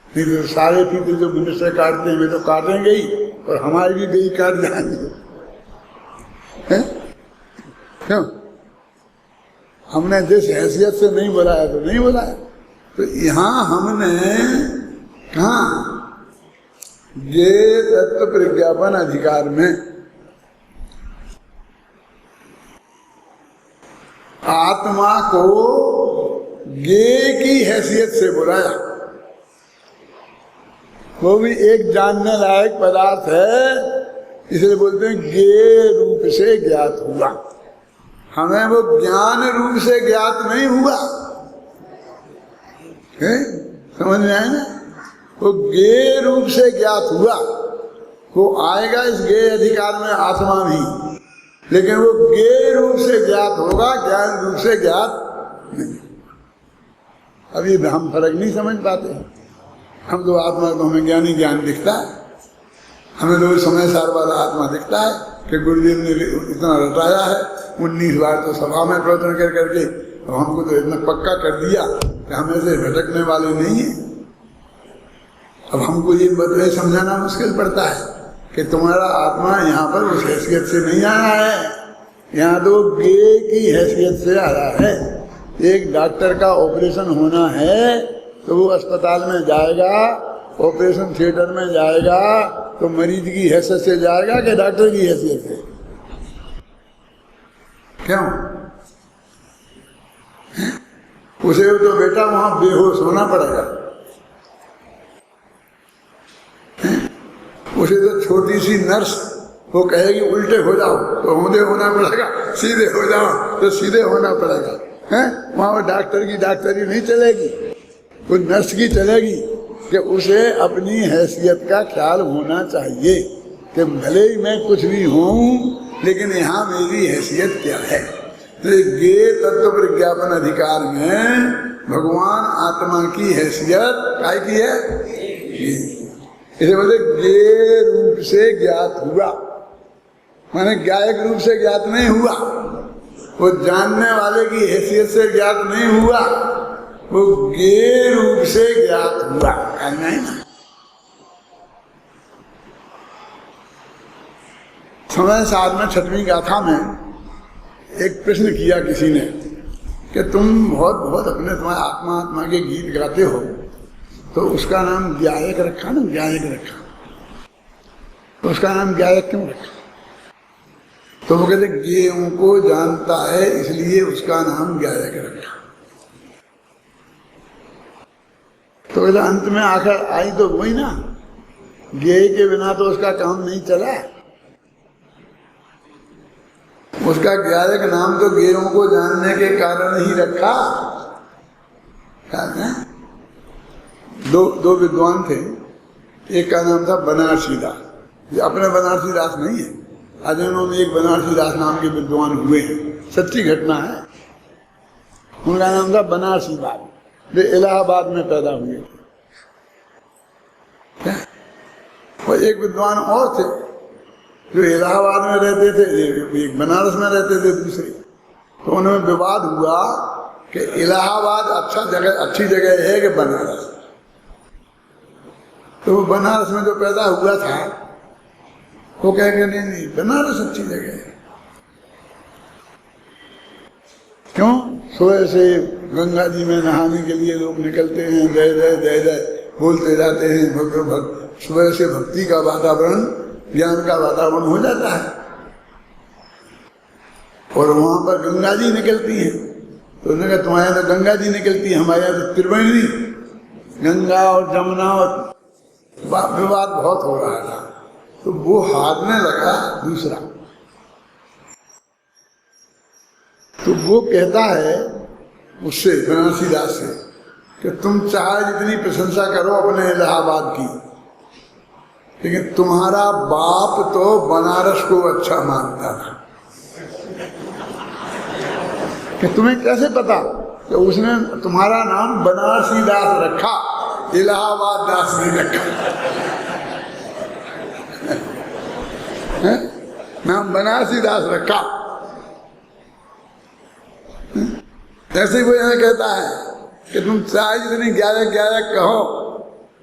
S1: नहीं तो सारे फीते जो मिनिस्टर काटते हैं वे तो काटेंगे ही, और हमारी भी गई काट जाएंगे। क्यों? हमने जिस हैसियत से नहीं बुलाया तो नहीं बुलाया। तो यहाँ हमने कहा ये तत्व प्रज्ञापन अधिकार में आत्मा को गेय की हैसियत से बुलाया। वो भी एक जानने लायक पदार्थ है, इसलिए बोलते हैं गेय रूप से ज्ञात हुआ। हमें वो ज्ञान रूप से ज्ञात नहीं हुआ, समझ में आए ना? वो गेय रूप से ज्ञात हुआ। वो आएगा इस गेय अधिकार में आत्मा भी, लेकिन वो गेय रूप से ज्ञात होगा, ज्ञान रूप से ज्ञात नहीं। अभी हम फर्क नहीं समझ पाते। हम तो आत्मा तो हमें ज्ञानी ज्ञान दिखता है, हमें तो समय सार वाला आत्मा दिखता है कि गुरुदेव ने इतना रटाया है, 19 बार तो सभा में प्रवचन कर करके अब हमको तो इतना पक्का कर दिया कि हम ऐसे भटकने वाले नहीं हैं। अब हमको ये बदले समझाना मुश्किल पड़ता है कि तुम्हारा आत्मा यहाँ पर उस हैसियत से नहीं आया है, यहाँ तो गेय की हैसियत से आया है। एक डॉक्टर का ऑपरेशन होना है तो वो अस्पताल में जाएगा, ऑपरेशन थिएटर में जाएगा तो मरीज की हैसियत से जाएगा कि डॉक्टर की हैसियत से? क्यों? उसे तो बेटा वहां बेहोश होना पड़ेगा, उसे तो छोटी सी नर्स वो कहेगी उल्टे हो जाओ तो औंधे होना पड़ेगा, सीधे हो जाओ तो सीधे होना पड़ेगा। हैं? वहाँ डॉक्टर की डॉक्टरी नहीं चलेगी, वो नर्स की चलेगी कि उसे अपनी हैसियत का ख्याल होना चाहिए कि भले ही मैं कुछ भी हूँ लेकिन यहाँ मेरी हैसियत क्या है। तो गेय तत्व प्रज्ञापन अधिकार में भगवान आत्मा की हैसियत काय की है, इसे बोले ज्ञेय रूप से ज्ञात हुआ, माने ज्ञायक रूप से ज्ञात नहीं हुआ, वो जानने वाले की हैसियत से ज्ञात नहीं हुआ, वो ज्ञेय रूप से ज्ञात हुआ। नहीं ना, समय साथ में छठवीं गाथा में एक प्रश्न किया किसी ने कि तुम बहुत अपने तुम्हारे आत्मा आत्मा के गीत गाते हो, तो उसका नाम ज्ञायक रखा ना, ज्ञायक रखा, तो उसका नाम ज्ञायक क्यों रखा? तो वो कहते ज्ञेयों को जानता है इसलिए उसका नाम ज्ञायक रखा। तो कहते अंत में आकर आई तो वही ना, ज्ञेय के बिना तो उसका काम नहीं चला, उसका ज्ञायक नाम तो ज्ञेयों को जानने के कारण ही रखा। दो विद्वान थे, एक का नाम था बनारसी दास, ये अपने बनारसी दास नहीं है, अजनों में एक बनारसी दास नाम के विद्वान हुए हैं, सच्ची घटना है। उनका नाम था बनारसी दास, वे इलाहाबाद में पैदा हुए थे। और एक विद्वान और थे जो इलाहाबाद में रहते थे, एक बनारस में रहते थे दूसरे। तो उनमें विवाद हुआ कि इलाहाबाद अच्छी जगह है कि बनारस। तो वो बनारस में जो पैदा हुआ था वो कहेंगे नहीं बनारस अच्छी जगह है। क्यों? सुबह से गंगा जी में नहाने के लिए लोग निकलते हैं, जय जय जय जय बोलते जाते हैं, सुबह से भक्ति का वातावरण, ज्ञान का वातावरण हो जाता है। और वहां पर गंगा जी निकलती हैं, तो उन्होंने कहा तुम्हारे यहाँ तो गंगा जी निकलती है, हमारे यहाँ तो त्रिवेणी, गंगा और जमुना, और विवाद बहुत हो रहा था। तो वो हारने लगा दूसरा। तो वो कहता है उससे, बनारसी दास से, कि तुम चाहे जितनी प्रशंसा करो अपने इलाहाबाद की, लेकिन तुम्हारा बाप तो बनारस को अच्छा मानता था। कि तुम्हें कैसे पता कि उसने तुम्हारा नाम बनारसी दास रखा, इलाहाबाद दास नहीं रखा? नाम बनारसी दास रखा। ऐसे ही वो यह कहता है कि तुम चाहे जितनी ज्ञायक ज्ञायक कहो,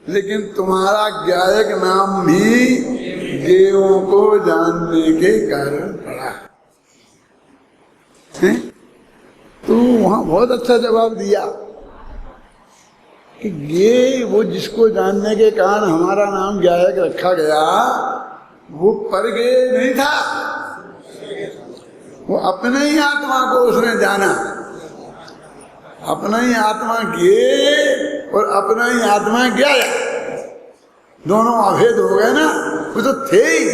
S1: लेकिन तुम्हारा ज्ञायक नाम भी ज्ञेयों को जानने के कारण पड़ा है। तो वहां बहुत अच्छा जवाब दिया कि ज्ञेय वो जिसको जानने के कारण हमारा नाम ज्ञायक रखा गया, वो पर ज्ञेय नहीं था, वो अपने ही आत्मा को उसने जाना। अपना ही आत्मा ज्ञेय और अपना ही आत्मा ज्ञायक, दोनों अभेद हो गए ना। वो तो थे ही,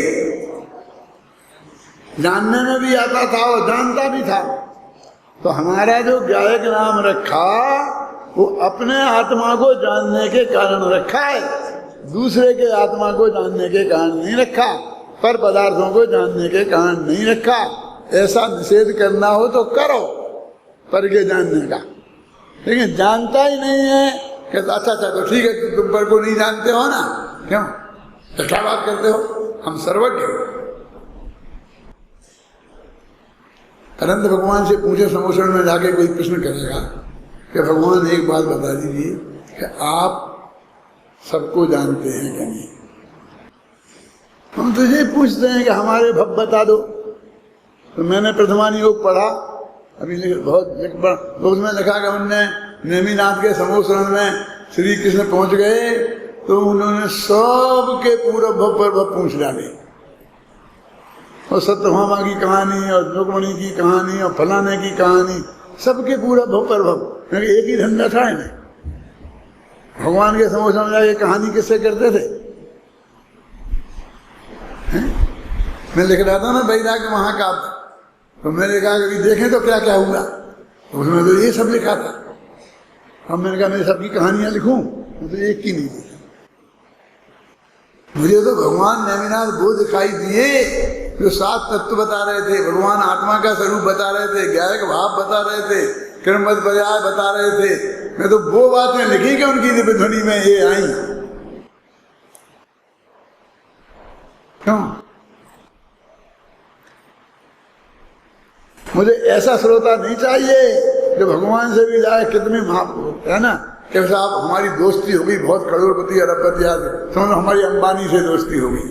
S1: जानने में भी आता था और जानता भी था। तो हमारा जो ज्ञायक नाम रखा वो अपने आत्मा को जानने के कारण रखा है, दूसरे के आत्मा को जानने के कारण नहीं रखा, पर पदार्थों को जानने के कारण नहीं रखा। ऐसा निषेध करना हो तो करो पर के जानने का, लेकिन जानता ही नहीं है कि अच्छा तो ठीक है, तुम पर को नहीं जानते हो ना, क्यों क्या बात करते हो, हम सर्वज्ञ। अनंत भगवान से पूछे समोषण में जाके कोई प्रश्न करेगा कि भगवान एक बात बता दीजिए कि आप सबको जानते हैं कि नहीं? हम तुझे पूछते हैं कि हमारे भव बता दो। तो मैंने प्रथमान योग पढ़ा, अभी तो उसमें लिखा कि उनने नेमिनाथ के समोषण में श्री कृष्ण पहुंच गए तो उन्होंने सबके पूरा भव पर भव पूछ डाले, और सत्यभामा की कहानी और रुक्मणी की कहानी और फलाने की कहानी, सबके पूरा भव पर भव, क्योंकि एक ही धंधा था इन्हें। भगवान के समोषण में जाके कहानी किससे करते थे? मैं लिख रहा था ना वैराग्य महाकाव्य, तो मैंने कहा कि देखें तो क्या क्या हुआ, तो उसमें तो ये सब लिखा था। अब मैंने कहा मैं सबकी कहानियां लिखूं, तो एक की नहीं लिखी। मुझे तो भगवान नेमिनाथ वो दिखाई दिए जो 7 तत्व बता रहे थे, भगवान आत्मा का स्वरूप बता रहे थे, ज्ञायक भाव बता रहे थे, कर्मवद पर्याय बता रहे थे, मैं तो वो बातें लिखी कि उनकी दिव्य ध्वनि में ये आई। क्यों? मुझे ऐसा श्रोता नहीं चाहिए जो भगवान से भी जाए कितने महापुरुष है ना, कि साहब हमारी दोस्ती हो गई बहुत करोड़पति अरबपति आदि, समझो हमारी अंबानी से दोस्ती हो गई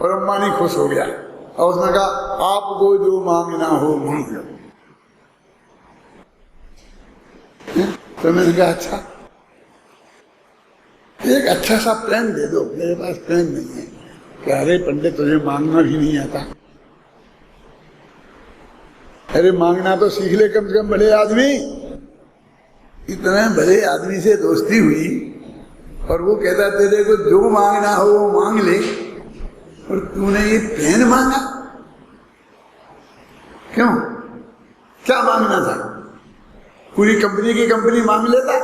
S1: और अंबानी खुश हो गया और उसने कहा आपको जो मांगना हो मांग लो। तो मैंने कहा अच्छा एक अच्छा सा पेन दे दो, मेरे पास पेन नहीं है। क्या अरे पंडित तुझे मांगना भी नहीं आता? अरे मांगना तो सीख ले कम से कम बड़े आदमी। इतने बड़े आदमी से दोस्ती हुई और वो कहता तेरे को जो मांगना हो वो मांग ले, और तूने ये पेन मांगा? क्यों? क्या मांगना था? पूरी कंपनी की कंपनी मांग लेता है?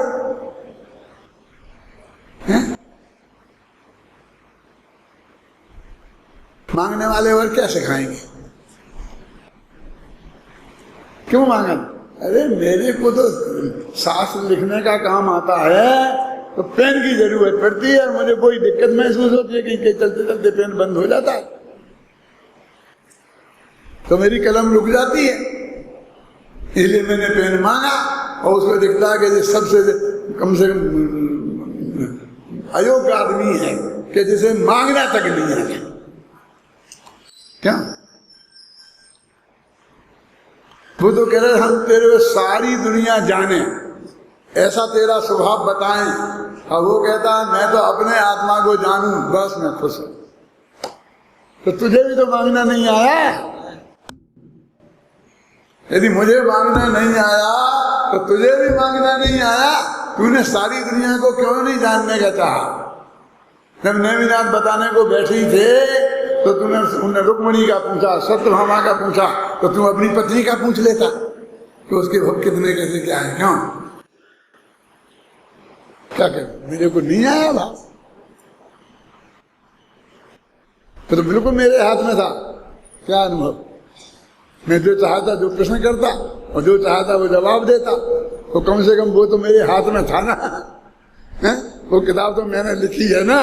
S1: मांगने वाले और क्या सिखाएंगे? क्यों मांगा? अरे मेरे को तो शास्त्र लिखने का काम आता है तो पेन की जरूरत पड़ती है, और मुझे कोई दिक्कत महसूस होती है कि चलते चलते पेन बंद हो जाता है तो मेरी कलम रुक जाती है, इसलिए मैंने पेन मांगा। और उसको दिखता है कि सबसे कम से कम अयोग्य आदमी है कि जिसे मांगना तक नहीं आता। क्या वो तो कह रहे हम तेरे सारी दुनिया जाने, ऐसा तेरा स्वभाव बताएं, और वो कहता है मैं तो अपने आत्मा को जानूं, बस मैं खुश हूं। तो तुझे भी तो मांगना नहीं आया। यदि मुझे मांगना नहीं आया तो तुझे भी मांगना नहीं आया। तूने सारी दुनिया को क्यों नहीं जानने का चाहा? जब नेमिनाथ बताने को बैठी थे तो तूने उन्हें रुक्मणी का पूछा, सत्यभामा का पूछा, तो तू अपनी पत्नी का पूछ लेता तो उसके भक्त कितने कैसे क्या है? क्यों? क्या कर मेरे को नहीं आया भाव तो बिल्कुल मेरे हाथ में था। क्या अनुभव? मैं जो चाहता जो प्रश्न करता और जो चाहता वो जवाब देता, तो कम से कम वो तो मेरे हाथ में था ना है? वो किताब तो मैंने लिखी है ना,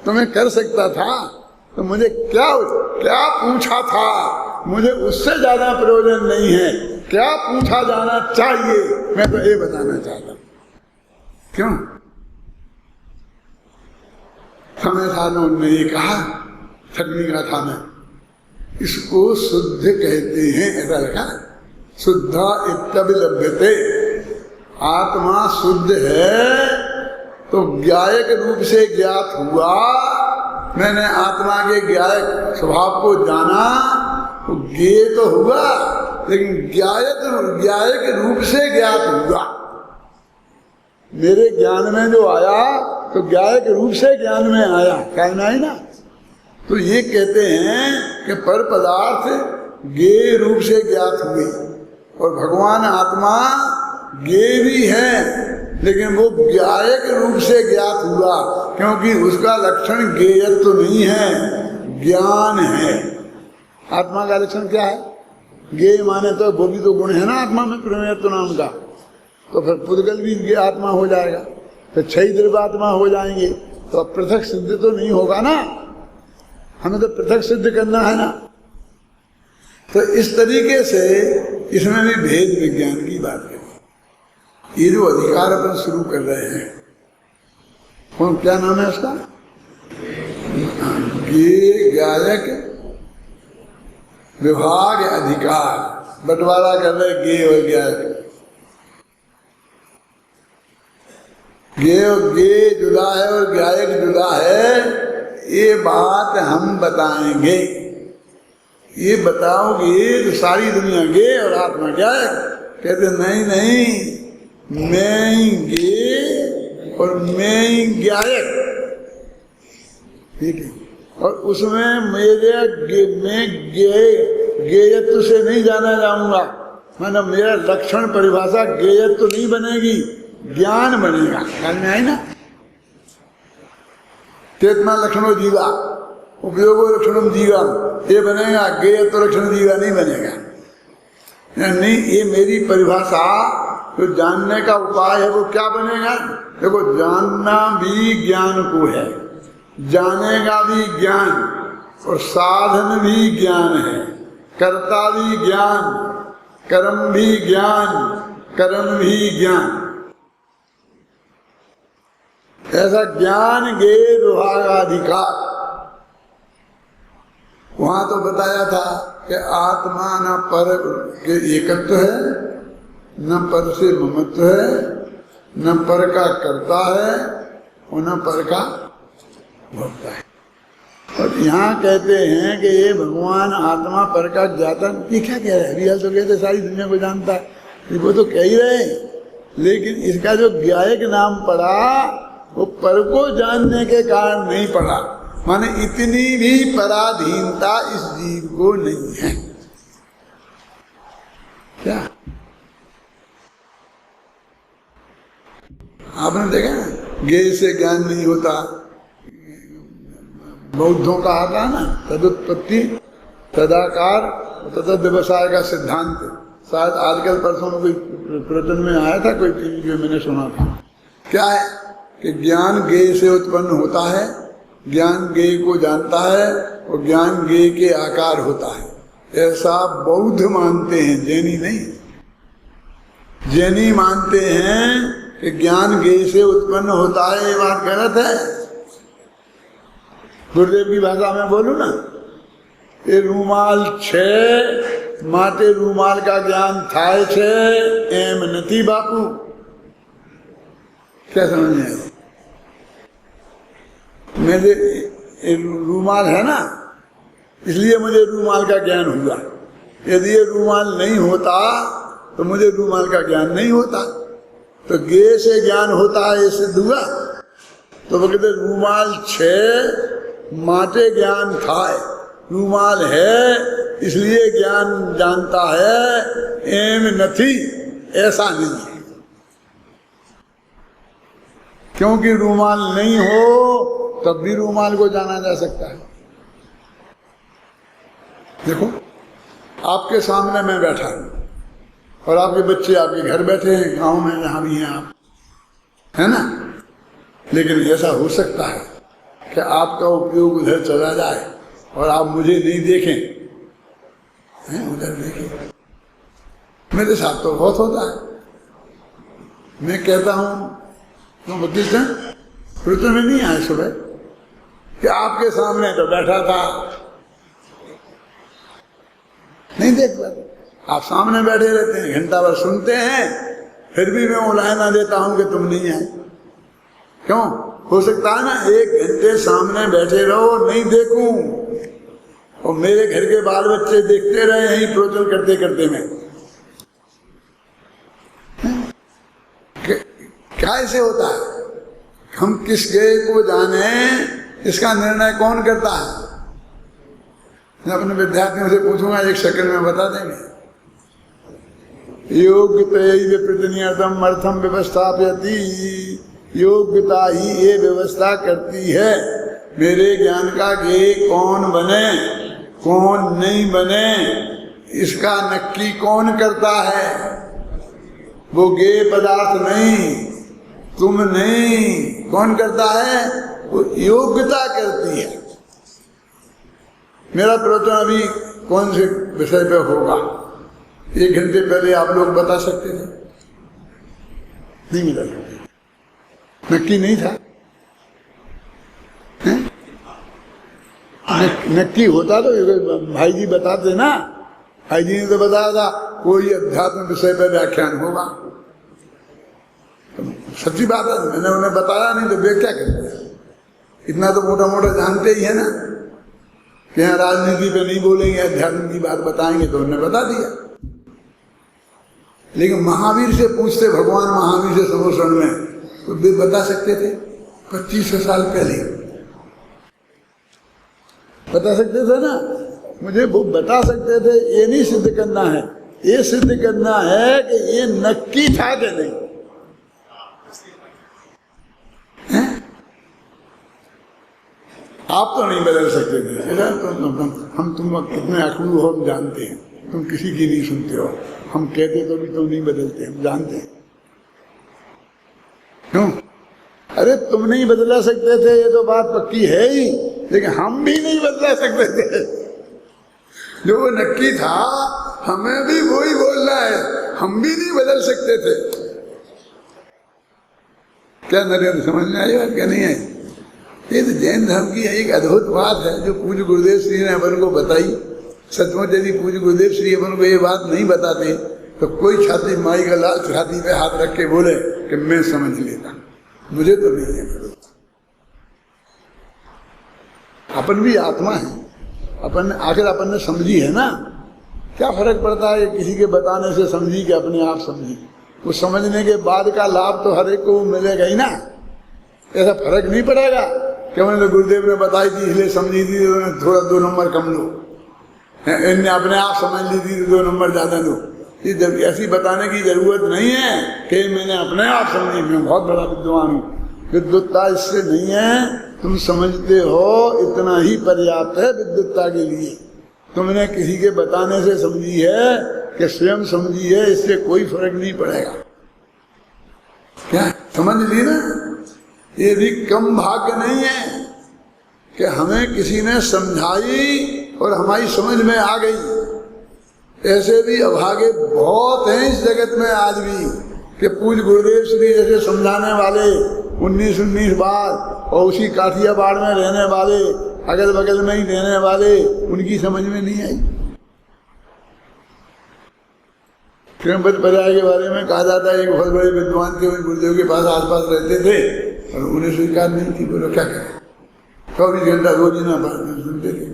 S1: तो मैं कर सकता था। तो मुझे क्या क्या पूछा था, मुझे उससे ज्यादा प्रयोजन नहीं है। क्या पूछा जाना चाहिए मैं तो ये बताना चाहता। क्यों? समय साधनों ने ये कहा, छठवीं का था मैं, इसको शुद्ध कहते हैं, ऐसा लिखा, शुद्धा इत्यभिलभ्यते। आत्मा शुद्ध है तो ज्ञायक रूप से ज्ञात हुआ। मैंने आत्मा के ज्ञायक स्वभाव को जाना तो ज्ञेय तो हुआ, लेकिन ज्ञायक रूप से ज्ञात हुआ। मेरे ज्ञान में जो आया तो ज्ञायक रूप से ज्ञान में आया, कहना है ना। तो ये कहते हैं कि पर पदार्थ ज्ञेय रूप से ज्ञात हुए, और भगवान आत्मा ज्ञेय भी है लेकिन वो ज्ञायक रूप से ज्ञात हुआ, क्योंकि उसका लक्षण ज्ञेयत्व तो नहीं है, ज्ञान है। आत्मा का लक्षण क्या है? ज्ञेय माने तो वो भी तो गुण है ना आत्मा में, प्रमेयत्व नाम का। तो फिर पुद्गल भी ज्ञेय आत्मा हो जाएगा, फिर छह द्रव्यात्मा हो जाएंगे, तो अब पृथक सिद्ध तो नहीं होगा ना, हमें तो पृथक सिद्ध करना है ना। तो इस तरीके से इसमें भी भेद विज्ञान की बात है। ये जो अधिकार अपन शुरू कर रहे हैं, कौन क्या नाम है उसका? ज्ञेय ज्ञायक विभाग अधिकार, बंटवारा कर रहे ज्ञेय और ज्ञायक। ज्ञेय जुदा है और ज्ञायक जुदा है, ये बात हम बताएंगे। ये बताओगे तो सारी दुनिया ज्ञेय और आत्मा ज्ञायक। कहते नहीं नहीं, मैं ज्ञेय और मैं ज्ञायक, ठीक है। और उसमें मैं ज्ञेयत्व से नहीं जाना जाऊंगा, मतलब मेरा लक्षण परिभाषा ज्ञेयत्व नहीं बनेगी, ज्ञान बनेगा। ख्याल में आई ना? चेतना लक्षणों जीवा, उपयोगो लक्षणम जीवा, ये बनेगा। ज्ञेयत्व लक्षण जीवा नहीं बनेगा। नहीं, ये मेरी परिभाषा तो जानने का उपाय है वो क्या बनेगा? देखो, जानना भी ज्ञान को है, जानेगा भी ज्ञान, और साधन भी ज्ञान है, कर्ता भी ज्ञान, कर्म भी ज्ञान, कर्म भी ज्ञान। ऐसा ज्ञान गे विभागाधिकार। वहां तो बताया था कि आत्मा न पर के एकत्व है, न पर से ममत्व है, न पर का करता है और न पर का भोगता है। और यहाँ कहते हैं कि ये भगवान आत्मा पर का ज्ञाता। ये क्या कह रहे हैं? रियल तो कहते सारी दुनिया को जानता है, वो तो कह ही रहे, लेकिन इसका जो ज्ञायक नाम पड़ा वो पर को जानने के कारण नहीं पड़ा। माने इतनी भी पराधीनता इस जीव को नहीं है। क्या आपने देखा ना, ज्ञेय से ज्ञान नहीं होता। बौद्धों का आता है ना, तदुत्पत्ति तदाकार तद व्यवसाय का सिद्धांत। शायद आजकल परसों में कोई प्रवचन में आया था, कोई टीवी में मैंने सुना था। क्या है कि ज्ञान ज्ञेय से उत्पन्न होता है, ज्ञान ज्ञेय को जानता है और ज्ञान ज्ञेय के आकार होता है। ऐसा बौद्ध मानते हैं, जैनी नहीं। जैनी मानते हैं कि ज्ञान ज्ञेय से उत्पन्न होता है। ये बात गलत है। गुरुदेव की भाषा में बोलूं ना, ये रूमाल छे माटे रूमाल का ज्ञान थाय छे एम नथी बापू। क्या समझ में आया? मेरे रूमाल है ना, इसलिए मुझे रूमाल का ज्ञान हुआ। यदि ये रूमाल नहीं होता तो मुझे रूमाल का ज्ञान नहीं होता। तो ज्ञेय से ज्ञान होता है, ये सिद्ध हुआ। तो वो कहते रूमाल छे माटे ज्ञान थाय। रूमाल है इसलिए ज्ञान जानता है, एम नथी ऐसा नहीं है। क्योंकि रूमाल नहीं हो तब भी रूमाल को जाना जा सकता है। देखो, आपके सामने मैं बैठा हूं और आपके बच्चे आपके घर बैठे हैं, गांव में जहां भी हैं आप, है ना। लेकिन ऐसा हो सकता है कि आपका उपयोग उधर चला जाए और आप मुझे नहीं देखें, उधर देखें। मेरे साथ तो बहुत होता है। मैं कहता हूं, तुम वकील थे प्रवचन में नहीं आए सुबह कि आपके सामने तो बैठा था, नहीं देख पाते। आप सामने बैठे रहते हैं, घंटा भर सुनते हैं, फिर भी मैं उलाहना देता हूं कि तुम नहीं आए। क्यों? हो सकता है ना 1 घंटे सामने बैठे रहो, नहीं देखूं, और मेरे घर के बाल बच्चे देखते रहे यही प्रवचन करते करते मैं। क्या ऐसे होता है? हम किस ज्ञेय को जाने, इसका निर्णय कौन करता है? मैं अपने विद्यार्थियों से पूछूंगा, 1 सेकंड में बता देंगे। योग्यतम अर्थम व्यवस्थापयति। योग्यता ही ये व्यवस्था करती है मेरे ज्ञान का ज्ञेय कौन बने कौन नहीं बने। इसका नक्की कौन करता है? वो ज्ञेय पदार्थ नहीं, तुम नहीं। कौन करता है? वो योग्यता करती है। मेरा प्रवचन अभी कौन से विषय पे होगा 1 घंटे पहले आप लोग बता सकते थे? नहीं मिला, नक्की नहीं था। नक्की होता तो भाई जी बताते ना। भाई जी ने तो बताया था कोई अध्यात्म विषय पर व्याख्यान होगा। सच्ची बात है, मैंने उन्हें बताया नहीं तो वे क्या करते। इतना तो मोटा मोटा जानते ही है ना कि यहाँ राजनीति पे नहीं बोलेंगे, अध्यात्म की बात बताएंगे, तो उन्हें बता दिया। लेकिन महावीर से पूछते, भगवान महावीर से समोषण में, तो वे बता सकते थे 2500 साल पहले बता सकते थे ना। मुझे वो बता सकते थे, ये नहीं सिद्ध करना है। ये सिद्ध करना है कि ये नक्की था कि नहीं। आप तो नहीं बदल सकते थे। हम तुम कितने अकड़ू हो हम जानते हैं। तुम किसी की नहीं सुनते हो। हम कहते तो भी तुम नहीं बदलते, हम जानते हैं। क्यों? अरे तुम नहीं बदला सकते थे, ये तो बात पक्की है ही, लेकिन हम भी नहीं बदला सकते थे। जो वो नक्की था हमें भी वही बोलना है, हम भी नहीं बदल सकते थे। क्या नरेंद्र समझ में आई बात क्या नहीं आई? ये तो जैन धर्म की एक अद्भुत बात है जो पूज्य गुरुदेव श्री ने अपन को बताई। सचमुच यदि पूज्य गुरुदेव श्री अपन को ये बात नहीं बताते तो कोई छाती माई का लाल छाती पे हाथ रख के बोले कि मैं समझ लेता, मुझे तो नहीं है। अपन भी आत्मा है, अपन आखिर अपन ने समझी है ना। क्या फर्क पड़ता है किसी के बताने से समझी कि अपने आप समझी? वो समझने के बाद का लाभ तो हर एक को मिलेगा ही ना। ऐसा फर्क नहीं पड़ेगा कि मैंने तो गुरुदेव ने बताई थी इसलिए समझी थी तो थोड़ा 2 नंबर कम लो, इनने अपने आप समझ ली थी तो 2 नंबर ज्यादा लो। ये ऐसी बताने की जरूरत नहीं है कि मैंने अपने आप समझी, मैं बहुत बड़ा विद्वान हूँ। विद्वत्ता इससे नहीं है, तुम समझते हो इतना ही पर्याप्त है विद्वत्ता के लिए। तुमने किसी के बताने से समझी है कि स्वयं समझी है, इससे कोई फर्क नहीं पड़ेगा। क्या समझ ली ना? ये भी कम भाग्य नहीं है कि हमें किसी ने समझाई और हमारी समझ में आ गई। ऐसे भी अभागे बहुत हैं इस जगत में आज भी कि पूज्य गुरुदेव श्री जैसे समझाने वाले 19 बार और उसी काठियावाड़ में रहने वाले, अगल बगल में ही रहने वाले, उनकी समझ में नहीं आई। प्रेमपद पर्याय के बारे में कहा जाता है एक बहुत बड़े विद्वान थे, गुरुदेव के पास आसपास रहते थे और उन्हें स्वीकार नहीं थी। बोलो क्या करें, 24 घंटा रोज ही ना बात सुनते थे।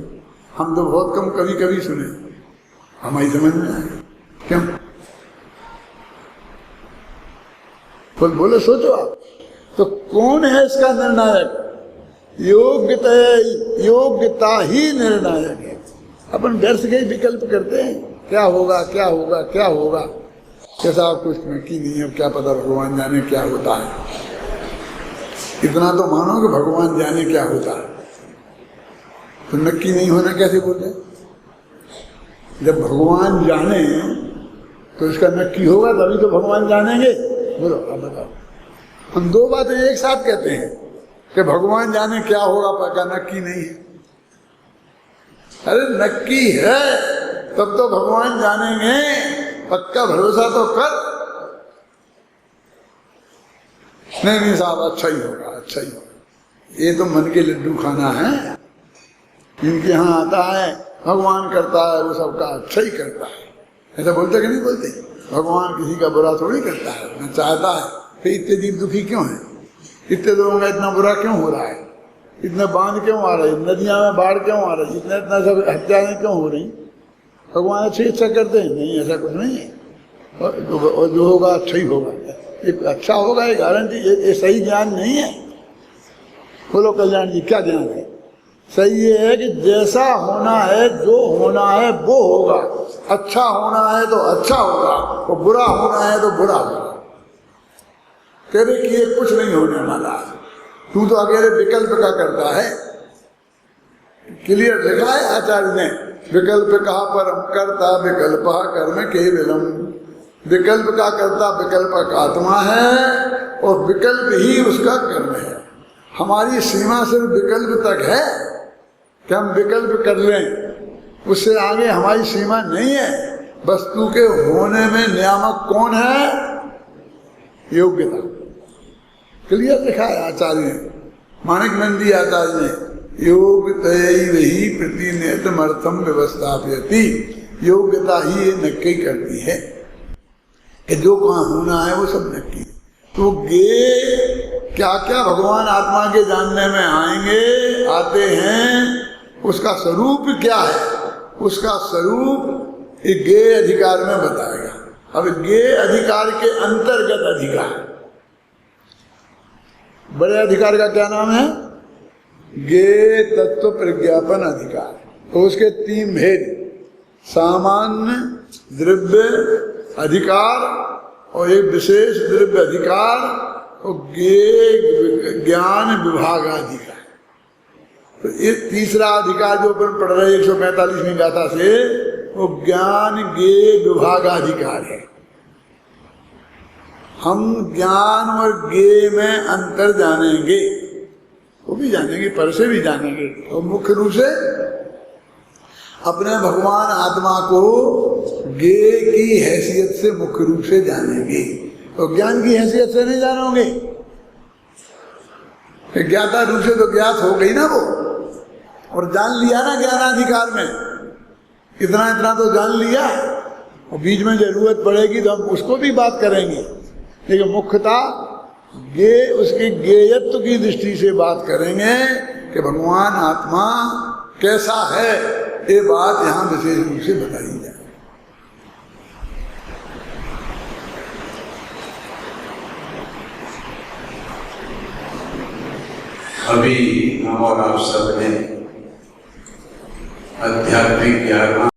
S1: हम तो बहुत कम कभी कभी सुने, हमारी समझ में आए। क्यों? बोले सोचो आप, तो कौन है इसका निर्णायक? योग्यता ही निर्णायक है। अपन व्यर्थ के विकल्प करते हैं, क्या होगा क्या होगा क्या होगा, कैसा कुछ नक्की नहीं है, क्या पता भगवान जाने क्या होता है। इतना तो मानो कि भगवान जाने क्या होता है, तो नक्की नहीं होना कैसे बोलते? जब भगवान जाने तो इसका नक्की होगा, तभी तो भगवान जानेंगे। बोलो अब बताओ, हम 2 बातें एक साथ कहते हैं कि भगवान जाने क्या होगा, पक्का नक्की नहीं है। अरे नक्की है तब तो भगवान जानेंगे, पक्का भरोसा तो कर। नहीं साहब अच्छा ही होगा, अच्छा ही होगा, ये तो मन के लड्डू खाना है। इनके यहाँ आता है भगवान करता है, वो सबका अच्छा ही करता है, ऐसा बोलते कि नहीं बोलते? भगवान किसी का बुरा थोड़ी करता है, न चाहता है। फिर इतने जीव दुखी क्यों है? इतने लोगों का इतना बुरा क्यों हो रहा है? इतने बांध क्यों आ रहे, नदियां में बाढ़ क्यों आ रही, इतना सब हत्याएं क्यों हो रही? भगवान अच्छी इच्छा करते हैं? नहीं, ऐसा कुछ नहीं है। और जो होगा अच्छा ही होगा, एक अच्छा होगा, ये गारंटी। ये सही ज्ञान नहीं है। बोलो कल्याण जी क्या ज्ञान है? सही ये है कि जैसा होना है, जो होना है वो होगा। अच्छा होना है तो अच्छा होगा, और बुरा होना है तो बुरा होगा। तेरे किए कुछ नहीं होने वाला, तू तो अकेले विकल्प का करता है। क्लियर लिखा है आचार्य ने, विकल्प कहा परम करता विकल्प कर्म केवलम। विकल्प का करता विकल्प का आत्मा है और विकल्प ही उसका कर्म है। हमारी सीमा सिर्फ विकल्प तक है कि हम विकल्प कर लें, उससे आगे हमारी सीमा नहीं है। वस्तु के होने में नियामक कौन है? योग्यता। क्लियर लिखा है आचार्य ने, माणिक नंदी आचार्य ने, योग्यतैर्हि प्रतिनियतमर्थम व्यवस्थापयति। योग्यता ही ये नक्की करती है कि जो कहाँ होना है वो सब नक्की। तो गे क्या क्या भगवान आत्मा के जानने में आएंगे, आते हैं, उसका स्वरूप क्या है? उसका स्वरूप एक गे अधिकार में बताएगा। अब गे अधिकार के अंतर्गत अधिकार, बड़े अधिकार का क्या नाम है? गे तत्व प्रज्ञापन अधिकार। तो उसके 3 भेद, सामान्य द्रव्य अधिकार और एक विशेष द्रव्य अधिकार और गे ज्ञान विभागाधिकार। तो ये तीसरा अधिकार जो अपन पढ़ रहे 145वीं गाथा से, वो ज्ञान गे विभागाधिकार है। हम ज्ञान और ज्ञेय में अंतर जानेंगे, वो भी जानेंगे, पर से भी जानेंगे। तो मुख्य रूप से अपने भगवान आत्मा को ज्ञेय की हैसियत से मुख्य रूप से जानेंगे। तो ज्ञान की हैसियत से नहीं जानोगे, ज्ञाता रूप से तो ज्ञात हो गई ना वो, और जान लिया ना ज्ञानाधिकार में, इतना इतना तो जान लिया, और बीच में जरूरत पड़ेगी तो हम उसको भी बात करेंगे, लेकिन मुख्यतः ये उसके ज्ञेयत्व की दृष्टि से बात करेंगे कि भगवान आत्मा कैसा है, ये बात यहाँ विशेष रूप से बताई जाए।
S2: अभी हम और आप सब ने आध्यात्मिक ज्ञान